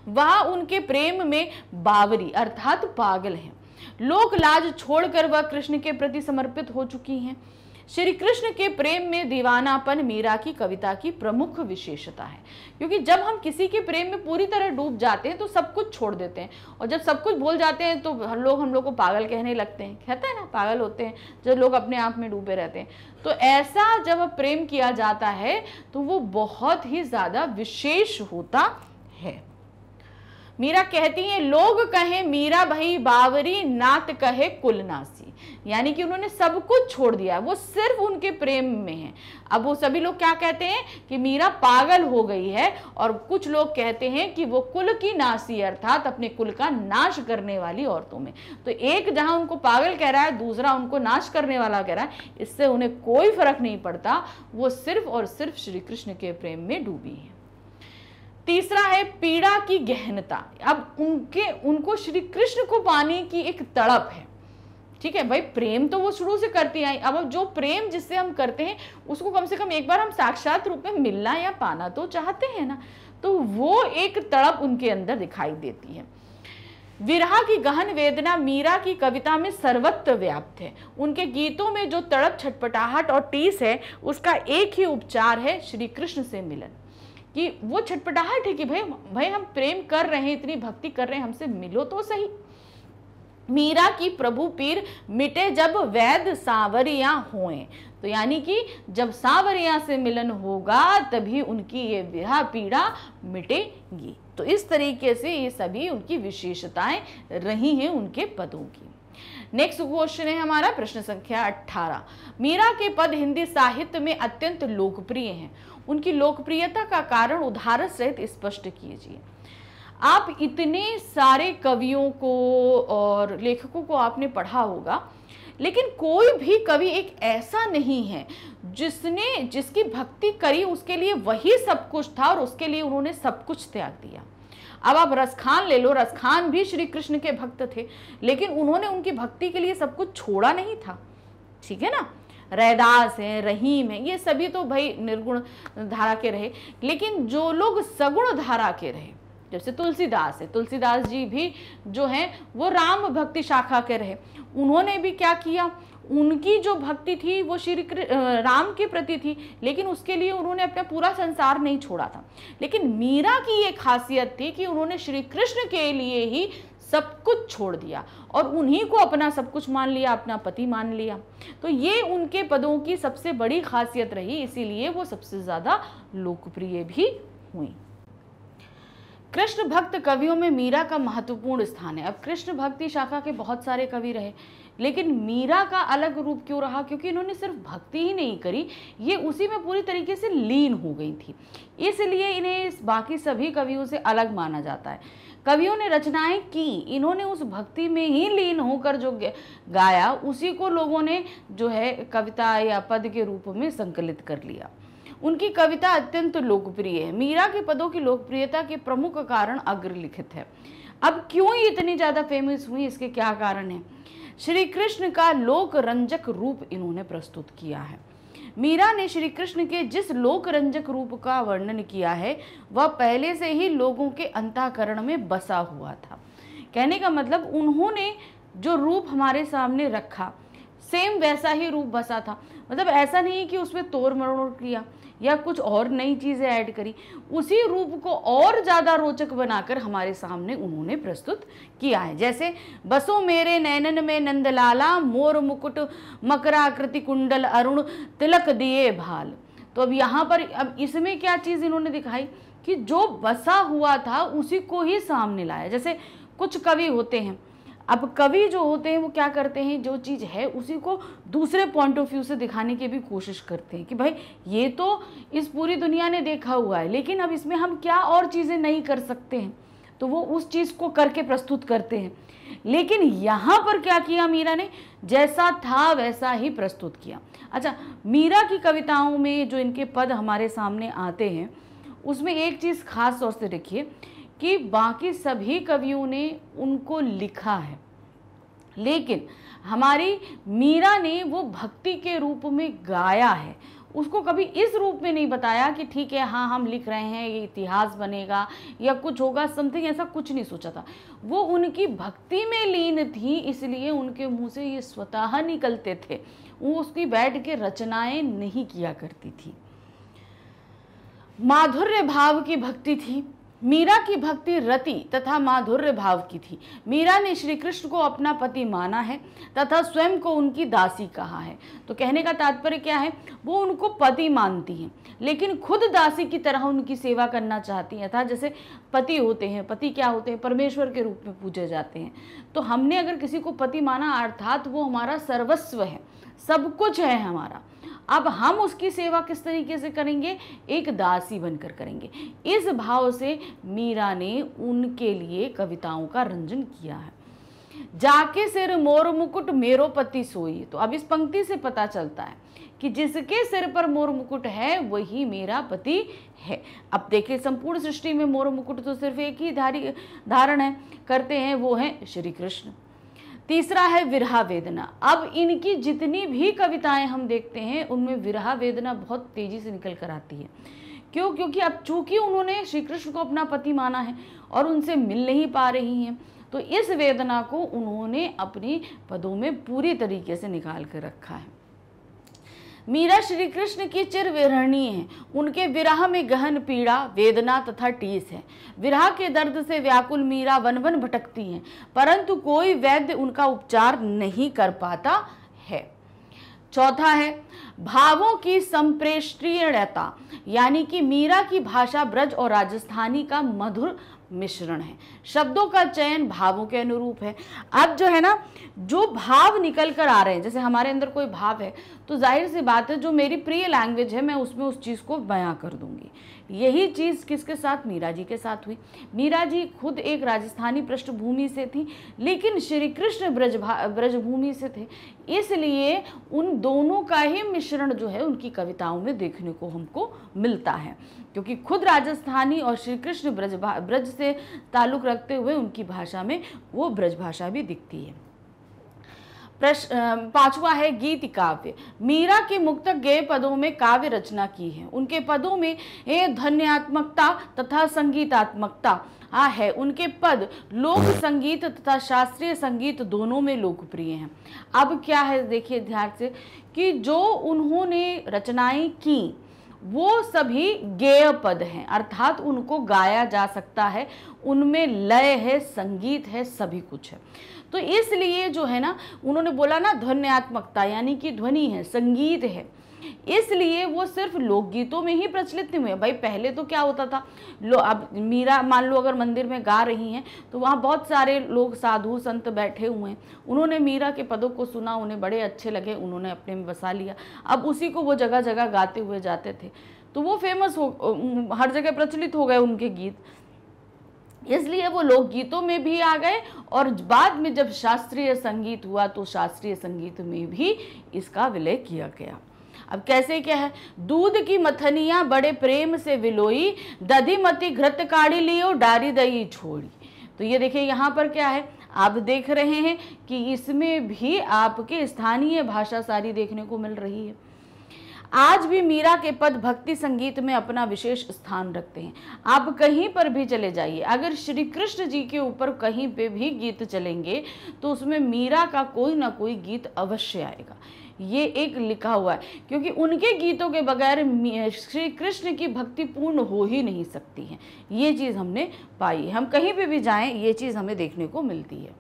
वह उनके प्रेम में बावरी अर्थात पागल है। लोक लाज छोड़कर वह कृष्ण के प्रति समर्पित हो चुकी हैं। श्री कृष्ण के प्रेम में दीवानापन मीरा की कविता की प्रमुख विशेषता है, क्योंकि जब हम किसी के प्रेम में पूरी तरह डूब जाते हैं तो सब कुछ छोड़ देते हैं, और जब सब कुछ भूल जाते हैं तो हम लोग को पागल कहने लगते हैं। कहते हैं ना, पागल होते हैं जब लोग अपने आप में डूबे रहते हैं। तो ऐसा जब प्रेम किया जाता है तो वो बहुत ही ज्यादा विशेष होता है। मीरा कहती हैं, लोग कहें मीरा भई बावरी, नात कहे कुलनासी। यानी कि उन्होंने सब कुछ छोड़ दिया, वो सिर्फ उनके प्रेम में है। अब वो सभी लोग क्या कहते हैं कि मीरा पागल हो गई है, और कुछ लोग कहते हैं कि वो कुल की नासी अर्थात अपने कुल का नाश करने वाली औरतों में। तो एक जहां उनको पागल कह रहा है, दूसरा उनको नाश करने वाला कह रहा है। इससे उन्हें कोई फर्क नहीं पड़ता, वो सिर्फ और सिर्फ श्री कृष्ण के प्रेम में डूबी है। तीसरा है पीड़ा की गहनता। अब उनको श्री कृष्ण को पाने की एक तड़प है। ठीक है भाई, प्रेम तो वो शुरू से करती आई, अब जो प्रेम जिससे हम करते हैं उसको कम से कम एक बार हम साक्षात रूप में मिलना या पाना तो चाहते हैं ना। तो वो एक तड़प उनके अंदर दिखाई देती है। विरह की गहन वेदना मीरा की कविता में सर्वत्र व्याप्त है। उनके गीतों में जो तड़प, छटपटाहट और टीस है, उसका एक ही उपचार है, श्री कृष्ण से मिलन। कि वो छटपटाहट है कि भाई हम प्रेम कर रहे हैं, इतनी भक्ति कर रहे हैं, हमसे मिलो तो सही। मीरा की प्रभु पीर मिटे जब वैद सांवरिया होए। तो यानी कि जब सांवरिया से मिलन होगा तभी उनकी ये विरह पीड़ा मिटेगी। तो इस तरीके से ये सभी उनकी विशेषताएं रही हैं उनके पदों की। नेक्स्ट क्वेश्चन है हमारा प्रश्न संख्या 18। मीरा के पद हिंदी साहित्य में अत्यंत लोकप्रिय हैं। उनकी लोकप्रियता का कारण उदाहरण सहित स्पष्ट कीजिए। आप इतने सारे कवियों को और लेखकों को आपने पढ़ा होगा, लेकिन कोई भी कवि एक ऐसा नहीं है जिसकी भक्ति करी उसके लिए वही सब कुछ था और उसके लिए उन्होंने सब कुछ त्याग दिया। अब आप रसखान ले लो, रसखान भी श्री कृष्ण के भक्त थे, लेकिन उन्होंने उनकी भक्ति के लिए सब कुछ छोड़ा नहीं था। ठीक है ना। रैदास है, रहीम है, ये सभी तो भाई निर्गुण धारा के रहे, लेकिन जो लोग सगुण धारा के रहे, जैसे तुलसीदास है, तुलसीदास जी भी जो हैं वो राम भक्ति शाखा के रहे। उन्होंने भी क्या किया, उनकी जो भक्ति थी वो श्री राम के प्रति थी, लेकिन उसके लिए उन्होंने अपना पूरा संसार नहीं छोड़ा था। लेकिन मीरा की ये खासियत थी कि उन्होंने श्री कृष्ण के लिए ही सब कुछ छोड़ दिया और उन्हीं को अपना सब कुछ मान लिया, अपना पति मान लिया। तो ये उनके पदों की सबसे बड़ी खासियत रही, इसीलिए वो सबसे ज्यादा लोकप्रिय भी हुई। कृष्ण भक्त कवियों में मीरा का महत्वपूर्ण स्थान है। अब कृष्ण भक्ति शाखा के बहुत सारे कवि रहे, लेकिन मीरा का अलग रूप क्यों रहा? क्योंकि इन्होंने सिर्फ भक्ति ही नहीं करी, ये उसी में पूरी तरीके से लीन हो गई थी, इसलिए इन्हें बाकी सभी कवियों से अलग माना जाता है। कवियों ने रचनाएं की, इन्होंने उस भक्ति में ही लीन होकर जो गाया उसी को लोगों ने जो है कविता या पद के रूप में संकलित कर लिया। उनकी कविता अत्यंत लोकप्रिय है। मीरा के पदों की लोकप्रियता के प्रमुख कारण अग्रलिखित है। अब क्यों ये इतनी ज्यादा फेमस हुई, इसके क्या कारण है? श्री कृष्ण का लोक रंजक रूप इन्होंने प्रस्तुत किया है। मीरा ने श्री कृष्ण के जिस लोक रंजक रूप का वर्णन किया है वह पहले से ही लोगों के अंतःकरण में बसा हुआ था। कहने का मतलब उन्होंने जो रूप हमारे सामने रखा सेम वैसा ही रूप बसा था। मतलब ऐसा नहीं कि उसमें तोड़ मरोड़ किया या कुछ और नई चीजें ऐड करी, उसी रूप को और ज्यादा रोचक बनाकर हमारे सामने उन्होंने प्रस्तुत किया है। जैसे बसो मेरे नैनन में नंदलाला, मोर मुकुट मकराकृति कुंडल अरुण तिलक दिए भाल। तो अब यहाँ पर अब इसमें क्या चीज इन्होंने दिखाई कि जो बसा हुआ था उसी को ही सामने लाया। जैसे कुछ कवि होते हैं, अब कवि जो होते हैं वो क्या करते हैं, जो चीज़ है उसी को दूसरे पॉइंट ऑफ व्यू से दिखाने की भी कोशिश करते हैं कि भाई ये तो इस पूरी दुनिया ने देखा हुआ है, लेकिन अब इसमें हम क्या और चीज़ें नहीं कर सकते हैं, तो वो उस चीज़ को करके प्रस्तुत करते हैं। लेकिन यहाँ पर क्या किया मीरा ने, जैसा था वैसा ही प्रस्तुत किया। अच्छा, मीरा की कविताओं में जो इनके पद हमारे सामने आते हैं उसमें एक चीज़ खास तौर से देखिए कि बाकी सभी कवियों ने उनको लिखा है, लेकिन हमारी मीरा ने वो भक्ति के रूप में गाया है। उसको कभी इस रूप में नहीं बताया कि ठीक है हाँ हम लिख रहे हैं, ये इतिहास बनेगा या कुछ होगा समथिंग, ऐसा कुछ नहीं सोचा था। वो उनकी भक्ति में लीन थी, इसलिए उनके मुंह से ये स्वतः निकलते थे, वो उसकी बैठ के रचनाएं नहीं किया करती थी। माधुर्य भाव की भक्ति थी। मीरा की भक्ति रति तथा माधुर्य भाव की थी। मीरा ने श्री कृष्ण को अपना पति माना है तथा स्वयं को उनकी दासी कहा है। तो कहने का तात्पर्य क्या है, वो उनको पति मानती हैं लेकिन खुद दासी की तरह उनकी सेवा करना चाहती हैं। अर्थात जैसे पति होते हैं, पति क्या होते हैं, परमेश्वर के रूप में पूजे जाते हैं। तो हमने अगर किसी को पति माना अर्थात वो हमारा सर्वस्व है, सब कुछ है हमारा। अब हम उसकी सेवा किस तरीके से करेंगे, एक दासी बनकर करेंगे। इस भाव से मीरा ने उनके लिए कविताओं का रंजन किया है। जाके सिर मोर मुकुट मेरो पति सोई। तो अब इस पंक्ति से पता चलता है कि जिसके सिर पर मोर मुकुट है वही मेरा पति है। अब देखिए संपूर्ण सृष्टि में मोर मुकुट तो सिर्फ एक ही धारण है करते हैं, वो है श्री कृष्ण। तीसरा है विरहा वेदना। अब इनकी जितनी भी कविताएं हम देखते हैं उनमें विरहा वेदना बहुत तेजी से निकल कर आती है। क्यों? क्योंकि अब चूंकि उन्होंने श्री कृष्ण को अपना पति माना है और उनसे मिल नहीं पा रही हैं, तो इस वेदना को उन्होंने अपनी पदों में पूरी तरीके से निकाल कर रखा है। मीरा श्री कृष्ण की चिर विरहणी है, उनके विरह में गहन पीड़ा, वेदना तथा टीस है। विरह के दर्द से व्याकुल मीरा वन वन भटकती हैं, परंतु कोई वैद्य उनका उपचार नहीं कर पाता है। चौथा है भावों की संप्रेषणीयता, यानी कि मीरा की भाषा ब्रज और राजस्थानी का मधुर मिश्रण है। शब्दों का चयन भावों के अनुरूप है। अब जो है ना, जो भाव निकल कर आ रहे हैं, जैसे हमारे अंदर कोई भाव है तो जाहिर सी बात है जो मेरी प्रिय लैंग्वेज है मैं उसमें उस चीज़ को बयां कर दूंगी। यही चीज़ किसके साथ? मीरा जी के साथ हुई। मीरा जी खुद एक राजस्थानी पृष्ठभूमि से थी, लेकिन श्री कृष्ण ब्रजभूमि से थे, इसलिए उन दोनों का ही मिश्रण जो है उनकी कविताओं में देखने को हमको मिलता है। क्योंकि खुद राजस्थानी और श्री कृष्ण ब्रज से ताल्लुक रखते हुए उनकी भाषा में वो ब्रज भाषा भी दिखती है। पांचवा है गीत काव्य। मीरा के मुक्तक गेय पदों में काव्य रचना की है। उनके पदों में ध्वन्यात्मकता तथा संगीतात्मकता है। उनके पद लोक संगीत तथा शास्त्रीय संगीत दोनों में लोकप्रिय हैं। अब क्या है देखिए ध्यान से कि जो उन्होंने रचनाएं की वो सभी गेय पद हैं, अर्थात उनको गाया जा सकता है, उनमें लय है, संगीत है, सभी कुछ है। तो इसलिए जो है ना उन्होंने बोला ना ध्वन्यात्मकता, यानी कि ध्वनि है, संगीत है, इसलिए वो सिर्फ लोकगीतों में ही प्रचलित नहीं हुए। भाई पहले तो क्या होता था, अब मीरा मान लो अगर मंदिर में गा रही हैं तो वहाँ बहुत सारे लोग साधु संत बैठे हुए हैं, उन्होंने मीरा के पदों को सुना, उन्हें बड़े अच्छे लगे, उन्होंने अपने में बसा लिया। अब उसी को वो जगह जगह गाते हुए जाते थे, तो वो फेमस हो, हर जगह प्रचलित हो गए उनके गीत, इसलिए वो लोकगीतों में भी आ गए। और बाद में जब शास्त्रीय संगीत हुआ तो शास्त्रीय संगीत में भी इसका विलय किया गया। अब कैसे क्या है, दूध की मथनिया बड़े प्रेम से विलोई, दधी मती घृत काढ़ी लियो डारी दही छोड़ी। तो ये देखिए यहाँ पर क्या है, आप देख रहे हैं कि इसमें भी आपके स्थानीय भाषा सारी देखने को मिल रही है। आज भी मीरा के पद भक्ति संगीत में अपना विशेष स्थान रखते हैं। आप कहीं पर भी चले जाइए, अगर श्री कृष्ण जी के ऊपर कहीं पे भी गीत चलेंगे तो उसमें मीरा का कोई ना कोई गीत अवश्य आएगा। ये एक लिखा हुआ है, क्योंकि उनके गीतों के बगैर श्री कृष्ण की भक्ति पूर्ण हो ही नहीं सकती है। ये चीज़ हमने पाई है, हम कहीं पे भी जाएं ये चीज़ हमें देखने को मिलती है।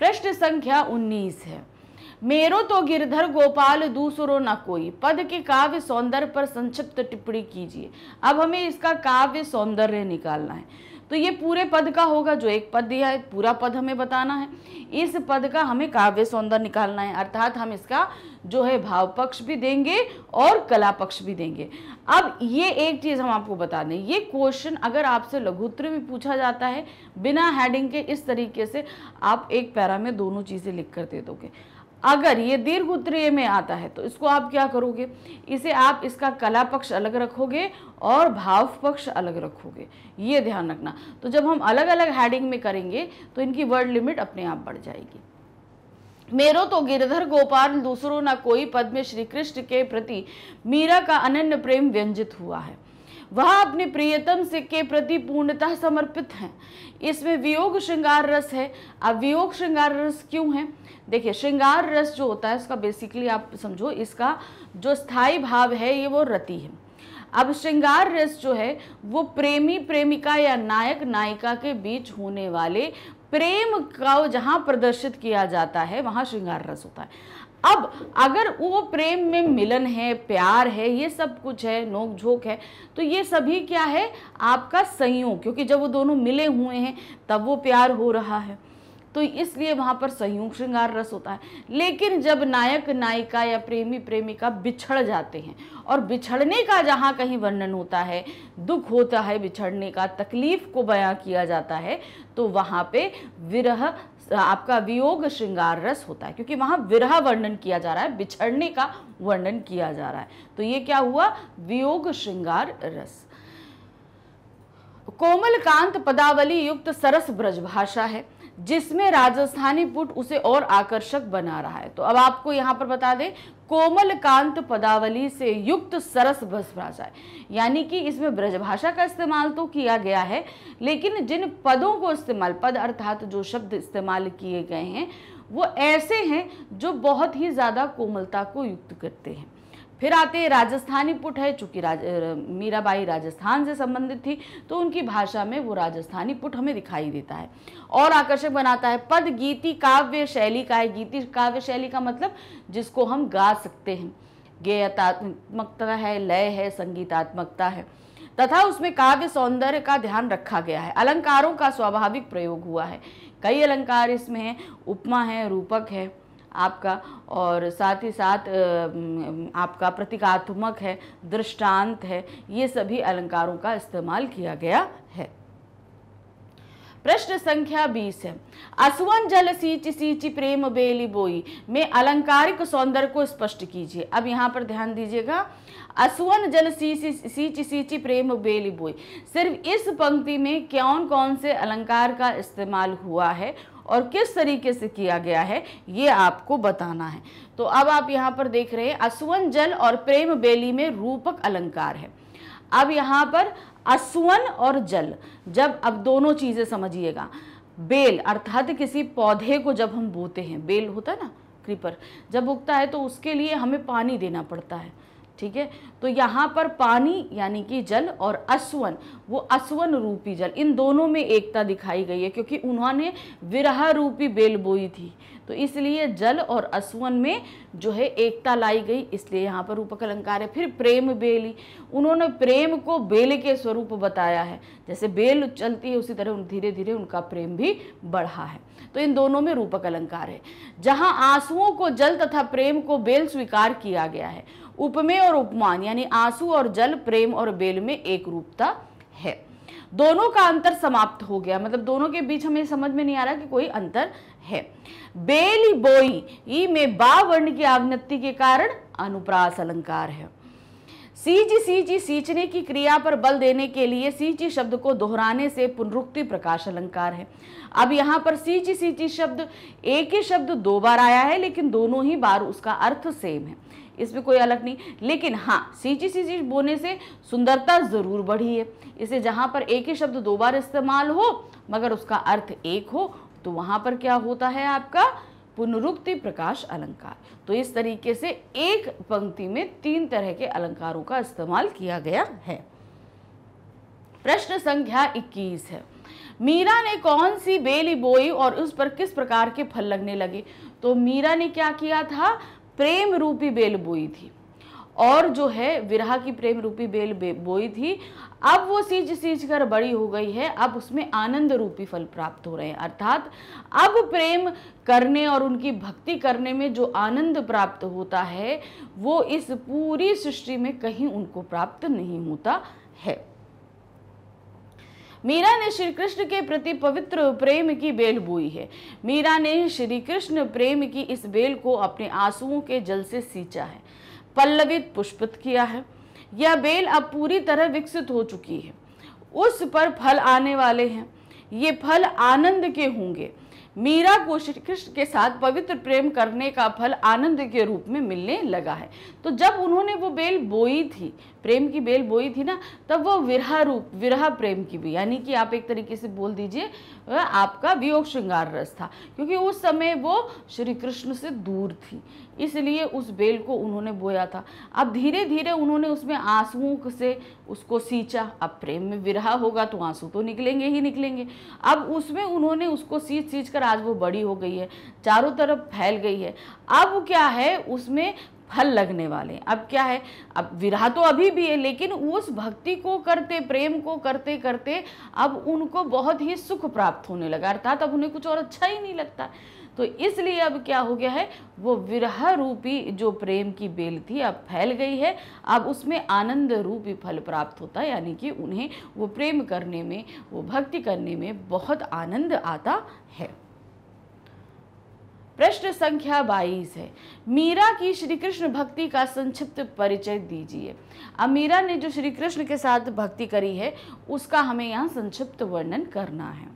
प्रश्न संख्या 19 है, मेरो तो गिरधर गोपाल दूसरो न कोई, पद के काव्य सौंदर्य पर संक्षिप्त टिप्पणी कीजिए। अब हमें इसका काव्य सौंदर्य निकालना है, तो ये पूरे पद का होगा, जो एक पद दिया है पूरा पद हमें बताना है, इस पद का हमें काव्य सौंदर्य निकालना है, अर्थात हम इसका जो है भाव पक्ष भी देंगे और कला पक्ष भी देंगे। अब ये एक चीज़ हम आपको बता दें, ये क्वेश्चन अगर आपसे लघुत्तरी में पूछा जाता है बिना हेडिंग के, इस तरीके से आप एक पैरा में दोनों चीज़ें लिख कर दे दोगे। अगर ये दीर्घ उत्तरीय में आता है तो इसको आप क्या करोगे, इसे आप इसका कला पक्ष अलग रखोगे और भाव पक्ष अलग रखोगे, ये ध्यान रखना। तो जब हम अलग अलग हेडिंग में करेंगे तो इनकी वर्ड लिमिट अपने आप बढ़ जाएगी। मेरो तो गिरधर गोपाल दूसरो ना कोई पद में श्री कृष्ण के प्रति मीरा का अनन्य प्रेम व्यंजित हुआ है। वह अपने प्रियतम से के प्रति पूर्णतः समर्पित हैं। इसमें वियोग श्रृंगार रस है। अब वियोग श्रृंगार रस क्यों है, देखिए श्रृंगार रस जो होता है इसका बेसिकली आप समझो, इसका जो स्थायी भाव है ये वो रति है। अब श्रृंगार रस जो है वो प्रेमी प्रेमिका या नायक नायिका के बीच होने वाले प्रेम का जहाँ प्रदर्शित किया जाता है वहाँ श्रृंगार रस होता है। अब अगर वो प्रेम में मिलन है, प्यार है, ये सब कुछ है, नोक झोंक है, तो ये सभी क्या है आपका संयोग, क्योंकि जब वो दोनों मिले हुए हैं तब वो प्यार हो रहा है, तो इसलिए वहाँ पर संयोग श्रृंगार रस होता है। लेकिन जब नायक नायिका या प्रेमी प्रेमिका बिछड़ जाते हैं और बिछड़ने का जहाँ कहीं वर्णन होता है, दुख होता है बिछड़ने का, तकलीफ को बयां किया जाता है, तो वहाँ पे विरह आपका वियोग श्रृंगार रस होता है, क्योंकि वहां विरह वर्णन किया जा रहा है, बिछड़ने का वर्णन किया जा रहा है। तो ये क्या हुआ, वियोग श्रृंगार रस। कोमल कांत पदावली युक्त सरस ब्रजभाषा है, जिसमें राजस्थानी पुट उसे और आकर्षक बना रहा है। तो अब आपको यहां पर बता दें, कोमल कांत पदावली से युक्त सरस ब्रजभाषा है, यानी कि इसमें ब्रजभाषा का इस्तेमाल तो किया गया है, लेकिन जिन पदों को इस्तेमाल, पद अर्थात जो शब्द इस्तेमाल किए गए हैं वो ऐसे हैं जो बहुत ही ज्यादा कोमलता को युक्त करते हैं। फिर आते हैं राजस्थानी पुट है, चूंकि मीराबाई राजस्थान से संबंधित थी तो उनकी भाषा में वो राजस्थानी पुट हमें दिखाई देता है और आकर्षक बनाता है। पद गीति काव्य शैली का है, गीति काव्य शैली का मतलब जिसको हम गा सकते हैं, गेयतात्मकता है, लय है, संगीतात्मकता है, तथा उसमें काव्य सौंदर्य का ध्यान रखा गया है। अलंकारों का स्वाभाविक प्रयोग हुआ है, कई अलंकार इसमें हैं, उपमा है, रूपक है आपका, और साथ ही साथ आपका प्रतीकात्मक है, दृष्टांत है, ये सभी अलंकारों का इस्तेमाल किया गया है। प्रश्न संख्या 20 है, असवन जल सींच सींच प्रेम बेली बोई में अलंकारिक सौंदर्य को स्पष्ट कीजिए। अब यहाँ पर ध्यान दीजिएगा, असवन जल सींच सींच प्रेम बेली बोई, सिर्फ इस पंक्ति में कौन कौन से अलंकार का इस्तेमाल हुआ है और किस तरीके से किया गया है ये आपको बताना है। तो अब आप यहाँ पर देख रहे हैं असवन जल और प्रेम बेली में रूपक अलंकार है। अब यहाँ पर असवन और जल, जब अब दोनों चीजें समझिएगा, बेल अर्थात किसी पौधे को जब हम बोते हैं, बेल होता है ना, क्रीपर जब उगता है तो उसके लिए हमें पानी देना पड़ता है, ठीक है। तो यहाँ पर पानी यानी कि जल और असवन, वो असवन रूपी जल, इन दोनों में एकता दिखाई गई है क्योंकि उन्होंने विरह रूपी बेल बोई थी, तो इसलिए जल और असवन में जो है एकता लाई गई, इसलिए यहाँ पर रूपक अलंकार है। फिर प्रेम बेली, उन्होंने प्रेम को बेल के स्वरूप बताया है, जैसे बेल चलती है उसी तरह धीरे धीरे उनका प्रेम भी बढ़ा है, तो इन दोनों में रूपक अलंकार है। जहाँ आंसुओं को जल तथा प्रेम को बेल स्वीकार किया गया है, उपमेय और उपमान यानी आंसू और जल, प्रेम और बेल में एक रूपता है। दोनों का अंतर समाप्त हो गया, मतलब दोनों के बीच हमें समझ में नहीं आ रहा कि कोई अंतर है। बेली बोई ई में बा वर्ण की आवृत्ति के कारण अनुप्रास अलंकार है। सींची सींची सींचने की क्रिया पर बल देने के लिए सींची शब्द को दोहराने से पुनरुक्ति प्रकाश अलंकार है। अब यहाँ पर सींची सींची शब्द एक ही शब्द दो बार आया है, लेकिन दोनों ही बार उसका अर्थ सेम है, इसमें कोई अलग नहीं। लेकिन हाँ, सींची सींची बोलने से सुंदरता जरूर बढ़ी है, इसे जहां पर एक ही शब्द दो बार इस्तेमाल हो मगर उसका अर्थ एक हो तो वहां पर क्या होता है आपका पुनरुक्ति प्रकाश अलंकार। तो इस तरीके से एक पंक्ति में तीन तरह के अलंकारों का इस्तेमाल किया गया है। प्रश्न संख्या 21 है, मीरा ने कौन सी बेली बोई और उस पर किस प्रकार के फल लगने लगे। तो मीरा ने क्या किया था, प्रेम रूपी बेल बोई थी, और जो है विरह की प्रेम रूपी बेल बोई थी। अब वो सींच सींच कर बड़ी हो गई है, अब उसमें आनंद रूपी फल प्राप्त हो रहे हैं, अर्थात अब प्रेम करने और उनकी भक्ति करने में जो आनंद प्राप्त होता है वो इस पूरी सृष्टि में कहीं उनको प्राप्त नहीं होता है। मीरा ने श्री कृष्ण के प्रति पवित्र प्रेम की बेल बोई है। मीरा ने श्री कृष्ण प्रेम की इस बेल को अपने आंसुओं के जल से सींचा है, पल्लवित पुष्पित किया है। यह बेल अब पूरी तरह विकसित हो चुकी है, उस पर फल आने वाले हैं, ये फल आनंद के होंगे। मीरा को श्री कृष्ण के साथ पवित्र प्रेम करने का फल आनंद के रूप में मिलने लगा है। तो जब उन्होंने वो बेल बोई थी, प्रेम की बेल बोई थी ना, तब वो विरह रूप, विरह प्रेम की भी, यानी कि आप एक तरीके से बोल दीजिए आपका वियोग श्रृंगार रस था, क्योंकि उस समय वो श्री कृष्ण से दूर थी, इसलिए उस बेल को उन्होंने बोया था। अब धीरे धीरे उन्होंने उसमें आंसुओं से उसको सींचा। अब प्रेम में विरह होगा तो आंसू तो निकलेंगे ही निकलेंगे। अब उसमें उन्होंने उसको सींच सींच कर आज वो बड़ी हो गई है, चारों तरफ फैल गई है। अब क्या है, उसमें फल लगने वाले हैं। अब क्या है, अब विरह तो अभी भी है, लेकिन उस भक्ति को करते, प्रेम को करते करते अब उनको बहुत ही सुख प्राप्त होने लगा, अर्थात अब उन्हें कुछ और अच्छा ही नहीं लगता। तो इसलिए अब क्या हो गया है, वो विरह रूपी जो प्रेम की बेल थी अब फैल गई है, अब उसमें आनंद रूपी फल प्राप्त होता है, यानी कि उन्हें वो प्रेम करने में, वो भक्ति करने में बहुत आनंद आता है। प्रश्न संख्या 22 है, मीरा की श्री कृष्ण भक्ति का संक्षिप्त परिचय दीजिए। अब मीरा ने जो श्री कृष्ण के साथ भक्ति करी है उसका हमें यहाँ संक्षिप्त वर्णन करना है।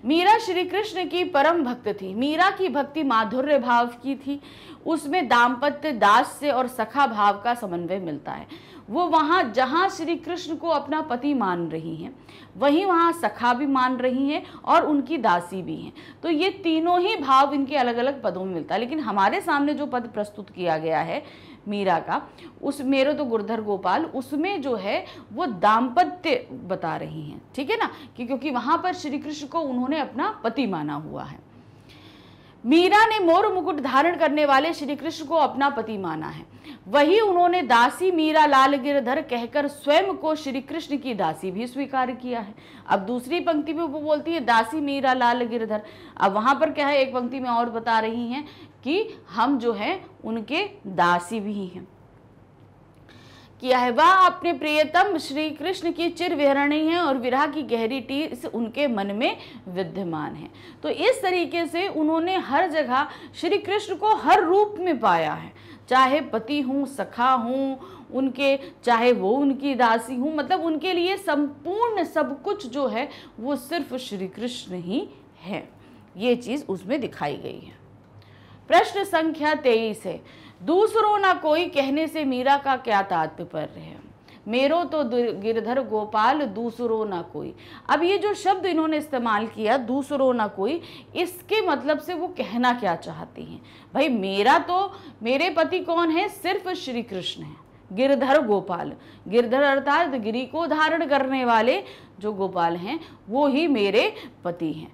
मीरा श्री कृष्ण की परम भक्त थी। मीरा की भक्ति माधुर्य भाव की थी, उसमें दाम्पत्य, दास्य और सखा भाव का समन्वय मिलता है। वो वहाँ जहाँ श्री कृष्ण को अपना पति मान रही हैं, वहीं वहाँ सखा भी मान रही हैं और उनकी दासी भी हैं। तो ये तीनों ही भाव इनके अलग अलग पदों में मिलता है। लेकिन हमारे सामने जो पद प्रस्तुत किया गया है मीरा का, उस मेरो तो गिरधर गोपाल, उसमें जो है वो दाम्पत्य बता रही हैं, ठीक है ना, क्योंकि वहां पर श्री कृष्ण को उन्होंने अपना पति माना हुआ है। मीरा ने मोर मुकुट धारण करने वाले श्री कृष्ण को अपना पति माना है, वही उन्होंने दासी मीरा लाल गिरधर कहकर स्वयं को श्री कृष्ण की दासी भी स्वीकार किया है। अब दूसरी पंक्ति में वो बोलती है दासी मीरा लाल गिरधर, अब वहां पर क्या है, एक पंक्ति में और बता रही हैं कि हम जो है उनके दासी भी हैं। किया है वह अपने प्रियतम श्री कृष्ण की चिर विहरणी है और विरह की गहरी टीस उनके मन में विद्यमान है। तो इस तरीके से उन्होंने हर जगह श्री कृष्ण को हर रूप में पाया है, चाहे पति हूँ, सखा हूँ उनके, चाहे वो उनकी दासी हूँ, मतलब उनके लिए संपूर्ण सब कुछ जो है वो सिर्फ श्री कृष्ण ही है। ये चीज उसमें दिखाई गई है। प्रश्न संख्या 23 है, दूसरों ना कोई कहने से मीरा का क्या तात्पर्य है। मेरो तो गिरधर गोपाल दूसरों ना कोई। अब ये जो शब्द इन्होंने इस्तेमाल किया दूसरों ना कोई, इसके मतलब से वो कहना क्या चाहती हैं। भाई मेरा तो, मेरे पति कौन है, सिर्फ श्री कृष्ण है, गिरधर गोपाल। गिरधर अर्थात गिरी को धारण करने वाले जो गोपाल हैं वो ही मेरे पति हैं।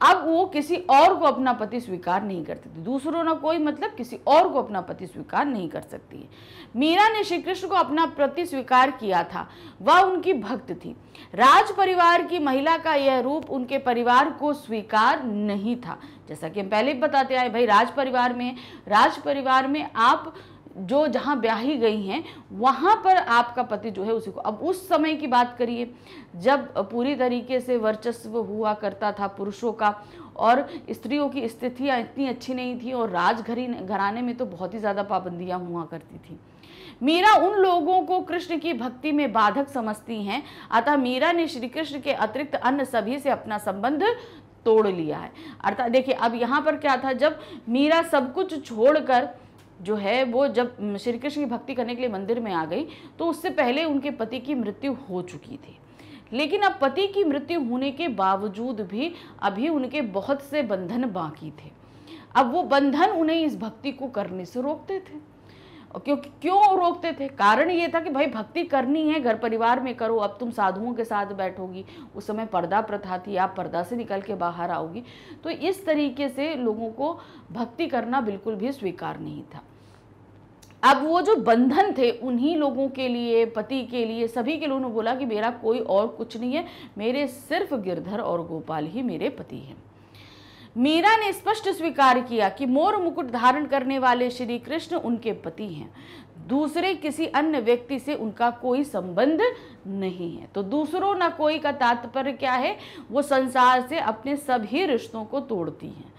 अब वो किसी और को अपना पति स्वीकार नहीं करती थी। दूसरों ना कोई मतलब किसी और को अपना पति स्वीकार नहीं कर सकती है। मीरा ने श्री कृष्ण को अपना पति स्वीकार किया था, वह उनकी भक्त थी। राज परिवार की महिला का यह रूप उनके परिवार को स्वीकार नहीं था। जैसा कि हम पहले बताते आए, भाई राज परिवार में आप जो जहाँ ब्याही गई हैं वहाँ पर आपका पति जो है उसी को, अब उस समय की बात करिए जब पूरी तरीके से वर्चस्व हुआ करता था पुरुषों का और स्त्रियों की स्थितियाँ इतनी अच्छी नहीं थी और घराने में तो बहुत ही ज़्यादा पाबंदियाँ हुआ करती थी। मीरा उन लोगों को कृष्ण की भक्ति में बाधक समझती हैं, अतः मीरा ने श्री कृष्ण के अतिरिक्त अन्य सभी से अपना संबंध तोड़ लिया है। अर्थात देखिए अब यहाँ पर क्या था, जब मीरा सब कुछ छोड़कर जो है वो जब श्री कृष्ण की भक्ति करने के लिए मंदिर में आ गई तो उससे पहले उनके पति की मृत्यु हो चुकी थी। लेकिन अब पति की मृत्यु होने के बावजूद भी अभी उनके बहुत से बंधन बाकी थे। अब वो बंधन उन्हें इस भक्ति को करने से रोकते थे। क्योंकि क्यों रोकते थे, कारण ये था कि भाई भक्ति करनी है घर परिवार में करो, अब तुम साधुओं के साथ बैठोगी, उस समय पर्दा प्रथा थी, आप पर्दा से निकल के बाहर आओगी, तो इस तरीके से लोगों को भक्ति करना बिल्कुल भी स्वीकार नहीं था। अब वो जो बंधन थे उन्हीं लोगों के लिए, पति के लिए, सभी के लोगों ने बोला कि मेरा कोई और कुछ नहीं है, मेरे सिर्फ गिरधर और गोपाल ही मेरे पति हैं। मीरा ने स्पष्ट स्वीकार किया कि मोर मुकुट धारण करने वाले श्री कृष्ण उनके पति हैं, दूसरे किसी अन्य व्यक्ति से उनका कोई संबंध नहीं है। तो दूसरों ना कोई का तात्पर्य क्या है, वो संसार से अपने सभी रिश्तों को तोड़ती हैं,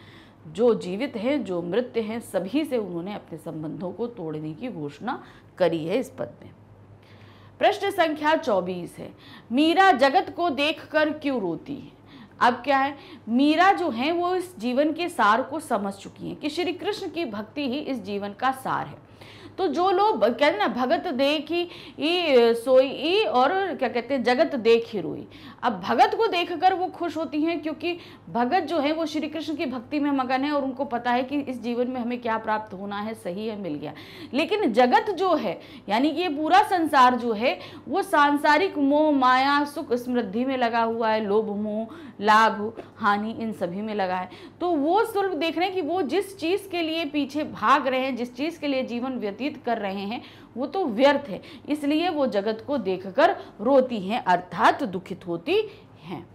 जो जीवित हैं जो मृत हैं सभी से उन्होंने अपने संबंधों को तोड़ने की घोषणा करी है इस पद में। प्रश्न संख्या 24 है, मीरा जगत को देखकर क्यों रोती है। अब क्या है, मीरा जो है वो इस जीवन के सार को समझ चुकी हैं कि श्री कृष्ण की भक्ति ही इस जीवन का सार है। तो जो लोग कहते हैं ना, भगत देखी सोई और क्या कहते हैं, जगत देख ही रोई। अब भगत को देखकर वो खुश होती हैं क्योंकि भगत जो है वो श्री कृष्ण की भक्ति में मगन है और उनको पता है कि इस जीवन में हमें क्या प्राप्त होना है, सही है, मिल गया। लेकिन जगत जो है यानी कि ये पूरा संसार जो है वो सांसारिक मोह माया सुख समृद्धि में लगा हुआ है, लोभ मोह लाभ हानि इन सभी में लगा है। तो वो सिर्फ देख रहे हैं कि वो जिस चीज़ के लिए पीछे भाग रहे हैं, जिस चीज़ के लिए जीवन व्यतीत कर रहे हैं वो तो व्यर्थ है, इसलिए वो जगत को देखकर रोती हैं अर्थात दुखित होती हैं।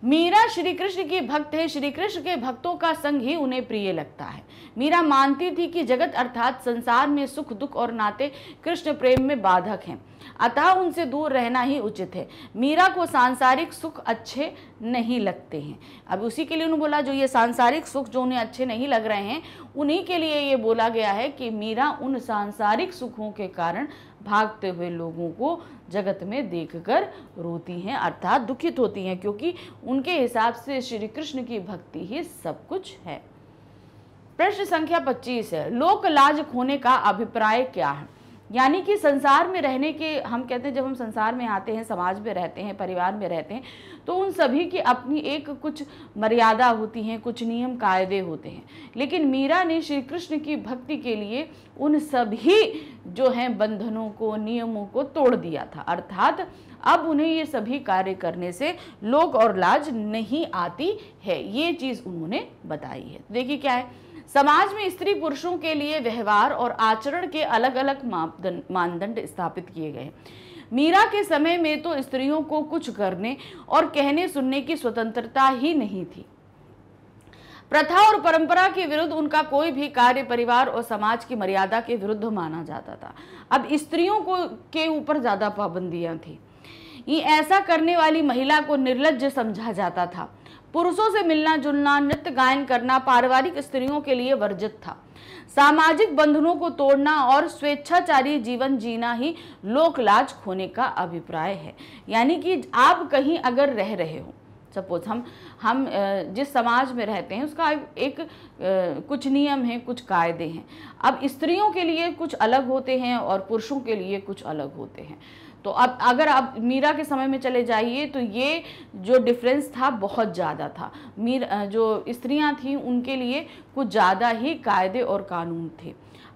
मीरा श्री कृष्ण की भक्त है, श्री कृष्ण के भक्तों का संग ही उन्हें प्रिय लगता है। मीरा मानती थी कि जगत अर्थात संसार में सुख दुख और नाते कृष्ण प्रेम में बाधक हैं, अतः उनसे दूर रहना ही उचित है। मीरा को सांसारिक सुख अच्छे नहीं लगते हैं। अब उसी के लिए उन्होंने बोला जो ये सांसारिक सुख जो उन्हें अच्छे नहीं लग रहे हैं, उन्हीं के लिए ये बोला गया है कि मीरा उन सांसारिक सुखों के कारण भागते हुए लोगों को जगत में देखकर रोती हैं, अर्थात दुखित होती हैं, क्योंकि उनके हिसाब से श्री कृष्ण की भक्ति ही सब कुछ है। प्रश्न संख्या 25 है, लोक लाज खोने का अभिप्राय क्या है? यानी कि संसार में रहने के, हम कहते हैं जब हम संसार में आते हैं, समाज में रहते हैं, परिवार में रहते हैं, तो उन सभी की अपनी एक कुछ मर्यादा होती हैं, कुछ नियम कायदे होते हैं। लेकिन मीरा ने श्री कृष्ण की भक्ति के लिए उन सभी जो हैं बंधनों को, नियमों को तोड़ दिया था, अर्थात अब उन्हें ये सभी कार्य करने से लोक और लाज नहीं आती है। ये चीज़ उन्होंने बताई है। देखिए क्या है, समाज में स्त्री पुरुषों के लिए व्यवहार और आचरण के अलग अलग मानदंड स्थापित किए गए। मीरा के समय में तो स्त्रियों को कुछ करने और कहने सुनने की स्वतंत्रता ही नहीं थी। प्रथा और परंपरा के विरुद्ध उनका कोई भी कार्य परिवार और समाज की मर्यादा के विरुद्ध माना जाता था। अब स्त्रियों को के ऊपर ज्यादा पाबंदियां थी। ये ऐसा करने वाली महिला को निर्लज्ज समझा जाता था। पुरुषों से मिलना जुलना, नृत्य गायन करना पारिवारिक स्त्रियों के लिए वर्जित था। सामाजिक बंधनों को तोड़ना और स्वेच्छाचारी जीवन जीना ही लोकलाज खोने का अभिप्राय है। यानी कि आप कहीं अगर रह रहे हो, सपोज हम जिस समाज में रहते हैं उसका एक कुछ नियम है, कुछ कायदे हैं। अब स्त्रियों के लिए कुछ अलग होते हैं और पुरुषों के लिए कुछ अलग होते हैं। तो अब अगर आप मीरा के समय में चले जाइए तो ये जो डिफरेंस था बहुत ज़्यादा था। जो स्त्रियां थीं उनके लिए कुछ ज़्यादा ही कायदे और कानून थे।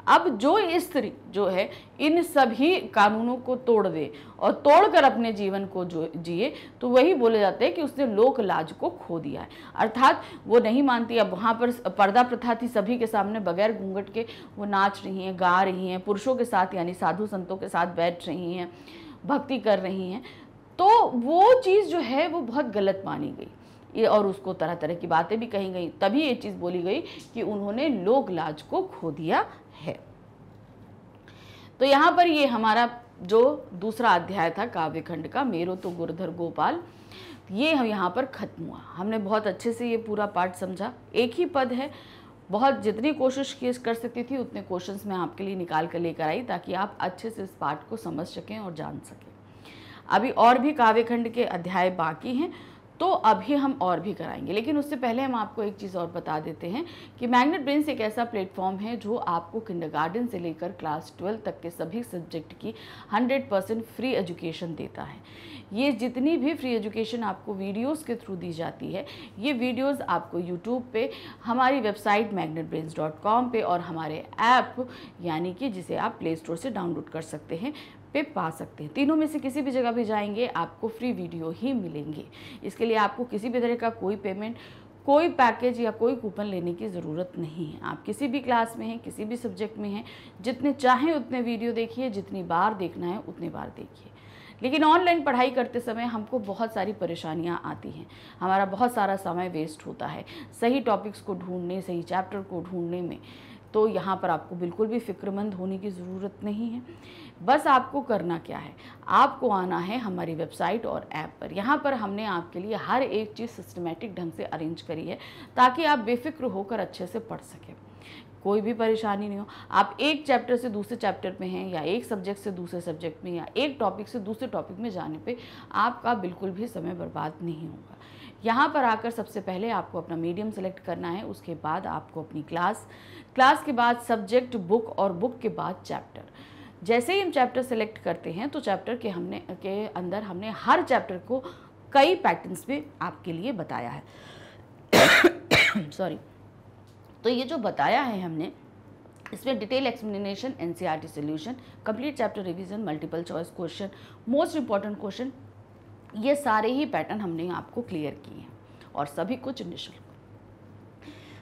अब जो स्त्री जो है इन सभी कानूनों को तोड़ दे और तोड़कर अपने जीवन को जो जिए, तो वही बोले जाते हैं कि उसने लोक लाज को खो दिया है। अर्थात वो नहीं मानती। अब वहाँ पर पर्दा प्रथा थी, सभी के सामने बगैर घूंघट के वो नाच रही हैं, गा रही हैं, पुरुषों के साथ यानी साधु संतों के साथ बैठ रही हैं, भक्ति कर रही हैं। तो वो चीज़ जो है वो बहुत गलत मानी गई ये, और उसको तरह तरह की बातें भी कही गई। तभी ये चीज़ बोली गई कि उन्होंने लोक लाज को खो दिया है। तो यहाँ पर ये हमारा जो दूसरा अध्याय था काव्यखंड का, मेरो तो गुरधर गोपाल, ये हम यहाँ पर खत्म हुआ। हमने बहुत अच्छे से ये पूरा पाठ समझा। एक ही पद है, बहुत जितनी कोशिश की कर सकती थी उतने क्वेश्चंस मैं आपके लिए निकाल कर लेकर आई ताकि आप अच्छे से इस पाठ को समझ सकें और जान सकें। अभी और भी काव्यखंड के अध्याय बाकी हैं, तो अभी हम और भी कराएंगे। लेकिन उससे पहले हम आपको एक चीज़ और बता देते हैं कि मैग्नेट ब्रेन्स एक ऐसा प्लेटफॉर्म है जो आपको किंडरगार्टन से लेकर क्लास 12 तक के सभी सब्जेक्ट की 100% फ्री एजुकेशन देता है। ये जितनी भी फ्री एजुकेशन आपको वीडियोस के थ्रू दी जाती है, ये वीडियोस आपको यूट्यूब पे, हमारी वेबसाइट magnetbrains.com पे और हमारे ऐप यानी कि जिसे आप प्ले स्टोर से डाउनलोड कर सकते हैं पे पा सकते हैं। तीनों में से किसी भी जगह भी जाएंगे आपको फ्री वीडियो ही मिलेंगे। इसके लिए आपको किसी भी तरह का कोई पेमेंट, कोई पैकेज या कोई कूपन लेने की ज़रूरत नहीं है। आप किसी भी क्लास में हैं, किसी भी सब्जेक्ट में हैं, जितने चाहें उतने वीडियो देखिए, जितनी बार देखना है उतनी बार देखिए। लेकिन ऑनलाइन पढ़ाई करते समय हमको बहुत सारी परेशानियां आती हैं, हमारा बहुत सारा समय वेस्ट होता है सही टॉपिक्स को ढूंढने, सही चैप्टर को ढूंढने में। तो यहाँ पर आपको बिल्कुल भी फिक्रमंद होने की ज़रूरत नहीं है। बस आपको करना क्या है, आपको आना है हमारी वेबसाइट और ऐप पर। यहाँ पर हमने आपके लिए हर एक चीज़ सिस्टमेटिक ढंग से अरेंज करी है ताकि आप बेफिक्र होकर अच्छे से पढ़ सकें, कोई भी परेशानी नहीं हो। आप एक चैप्टर से दूसरे चैप्टर में हैं या एक सब्जेक्ट से दूसरे सब्जेक्ट में या एक टॉपिक से दूसरे टॉपिक में जाने पे आपका बिल्कुल भी समय बर्बाद नहीं होगा। यहाँ पर आकर सबसे पहले आपको अपना मीडियम सेलेक्ट करना है, उसके बाद आपको अपनी क्लास के बाद सब्जेक्ट, बुक और बुक के बाद चैप्टर। जैसे ही हम चैप्टर सेलेक्ट करते हैं तो चैप्टर के अंदर हमने हर चैप्टर को कई पैटर्न्स में आपके लिए बताया है सॉरी। तो ये जो बताया है हमने, इसमें detail explanation, NCERT solution, complete chapter revision, multiple choice question, most important question, ये सारे ही पैटर्न हमने आपको क्लियर किए हैं और सभी कुछ निःशुल्क।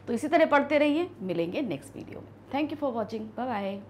तो इसी तरह पढ़ते रहिए, मिलेंगे नेक्स्ट वीडियो में। Thank you for watching, bye bye.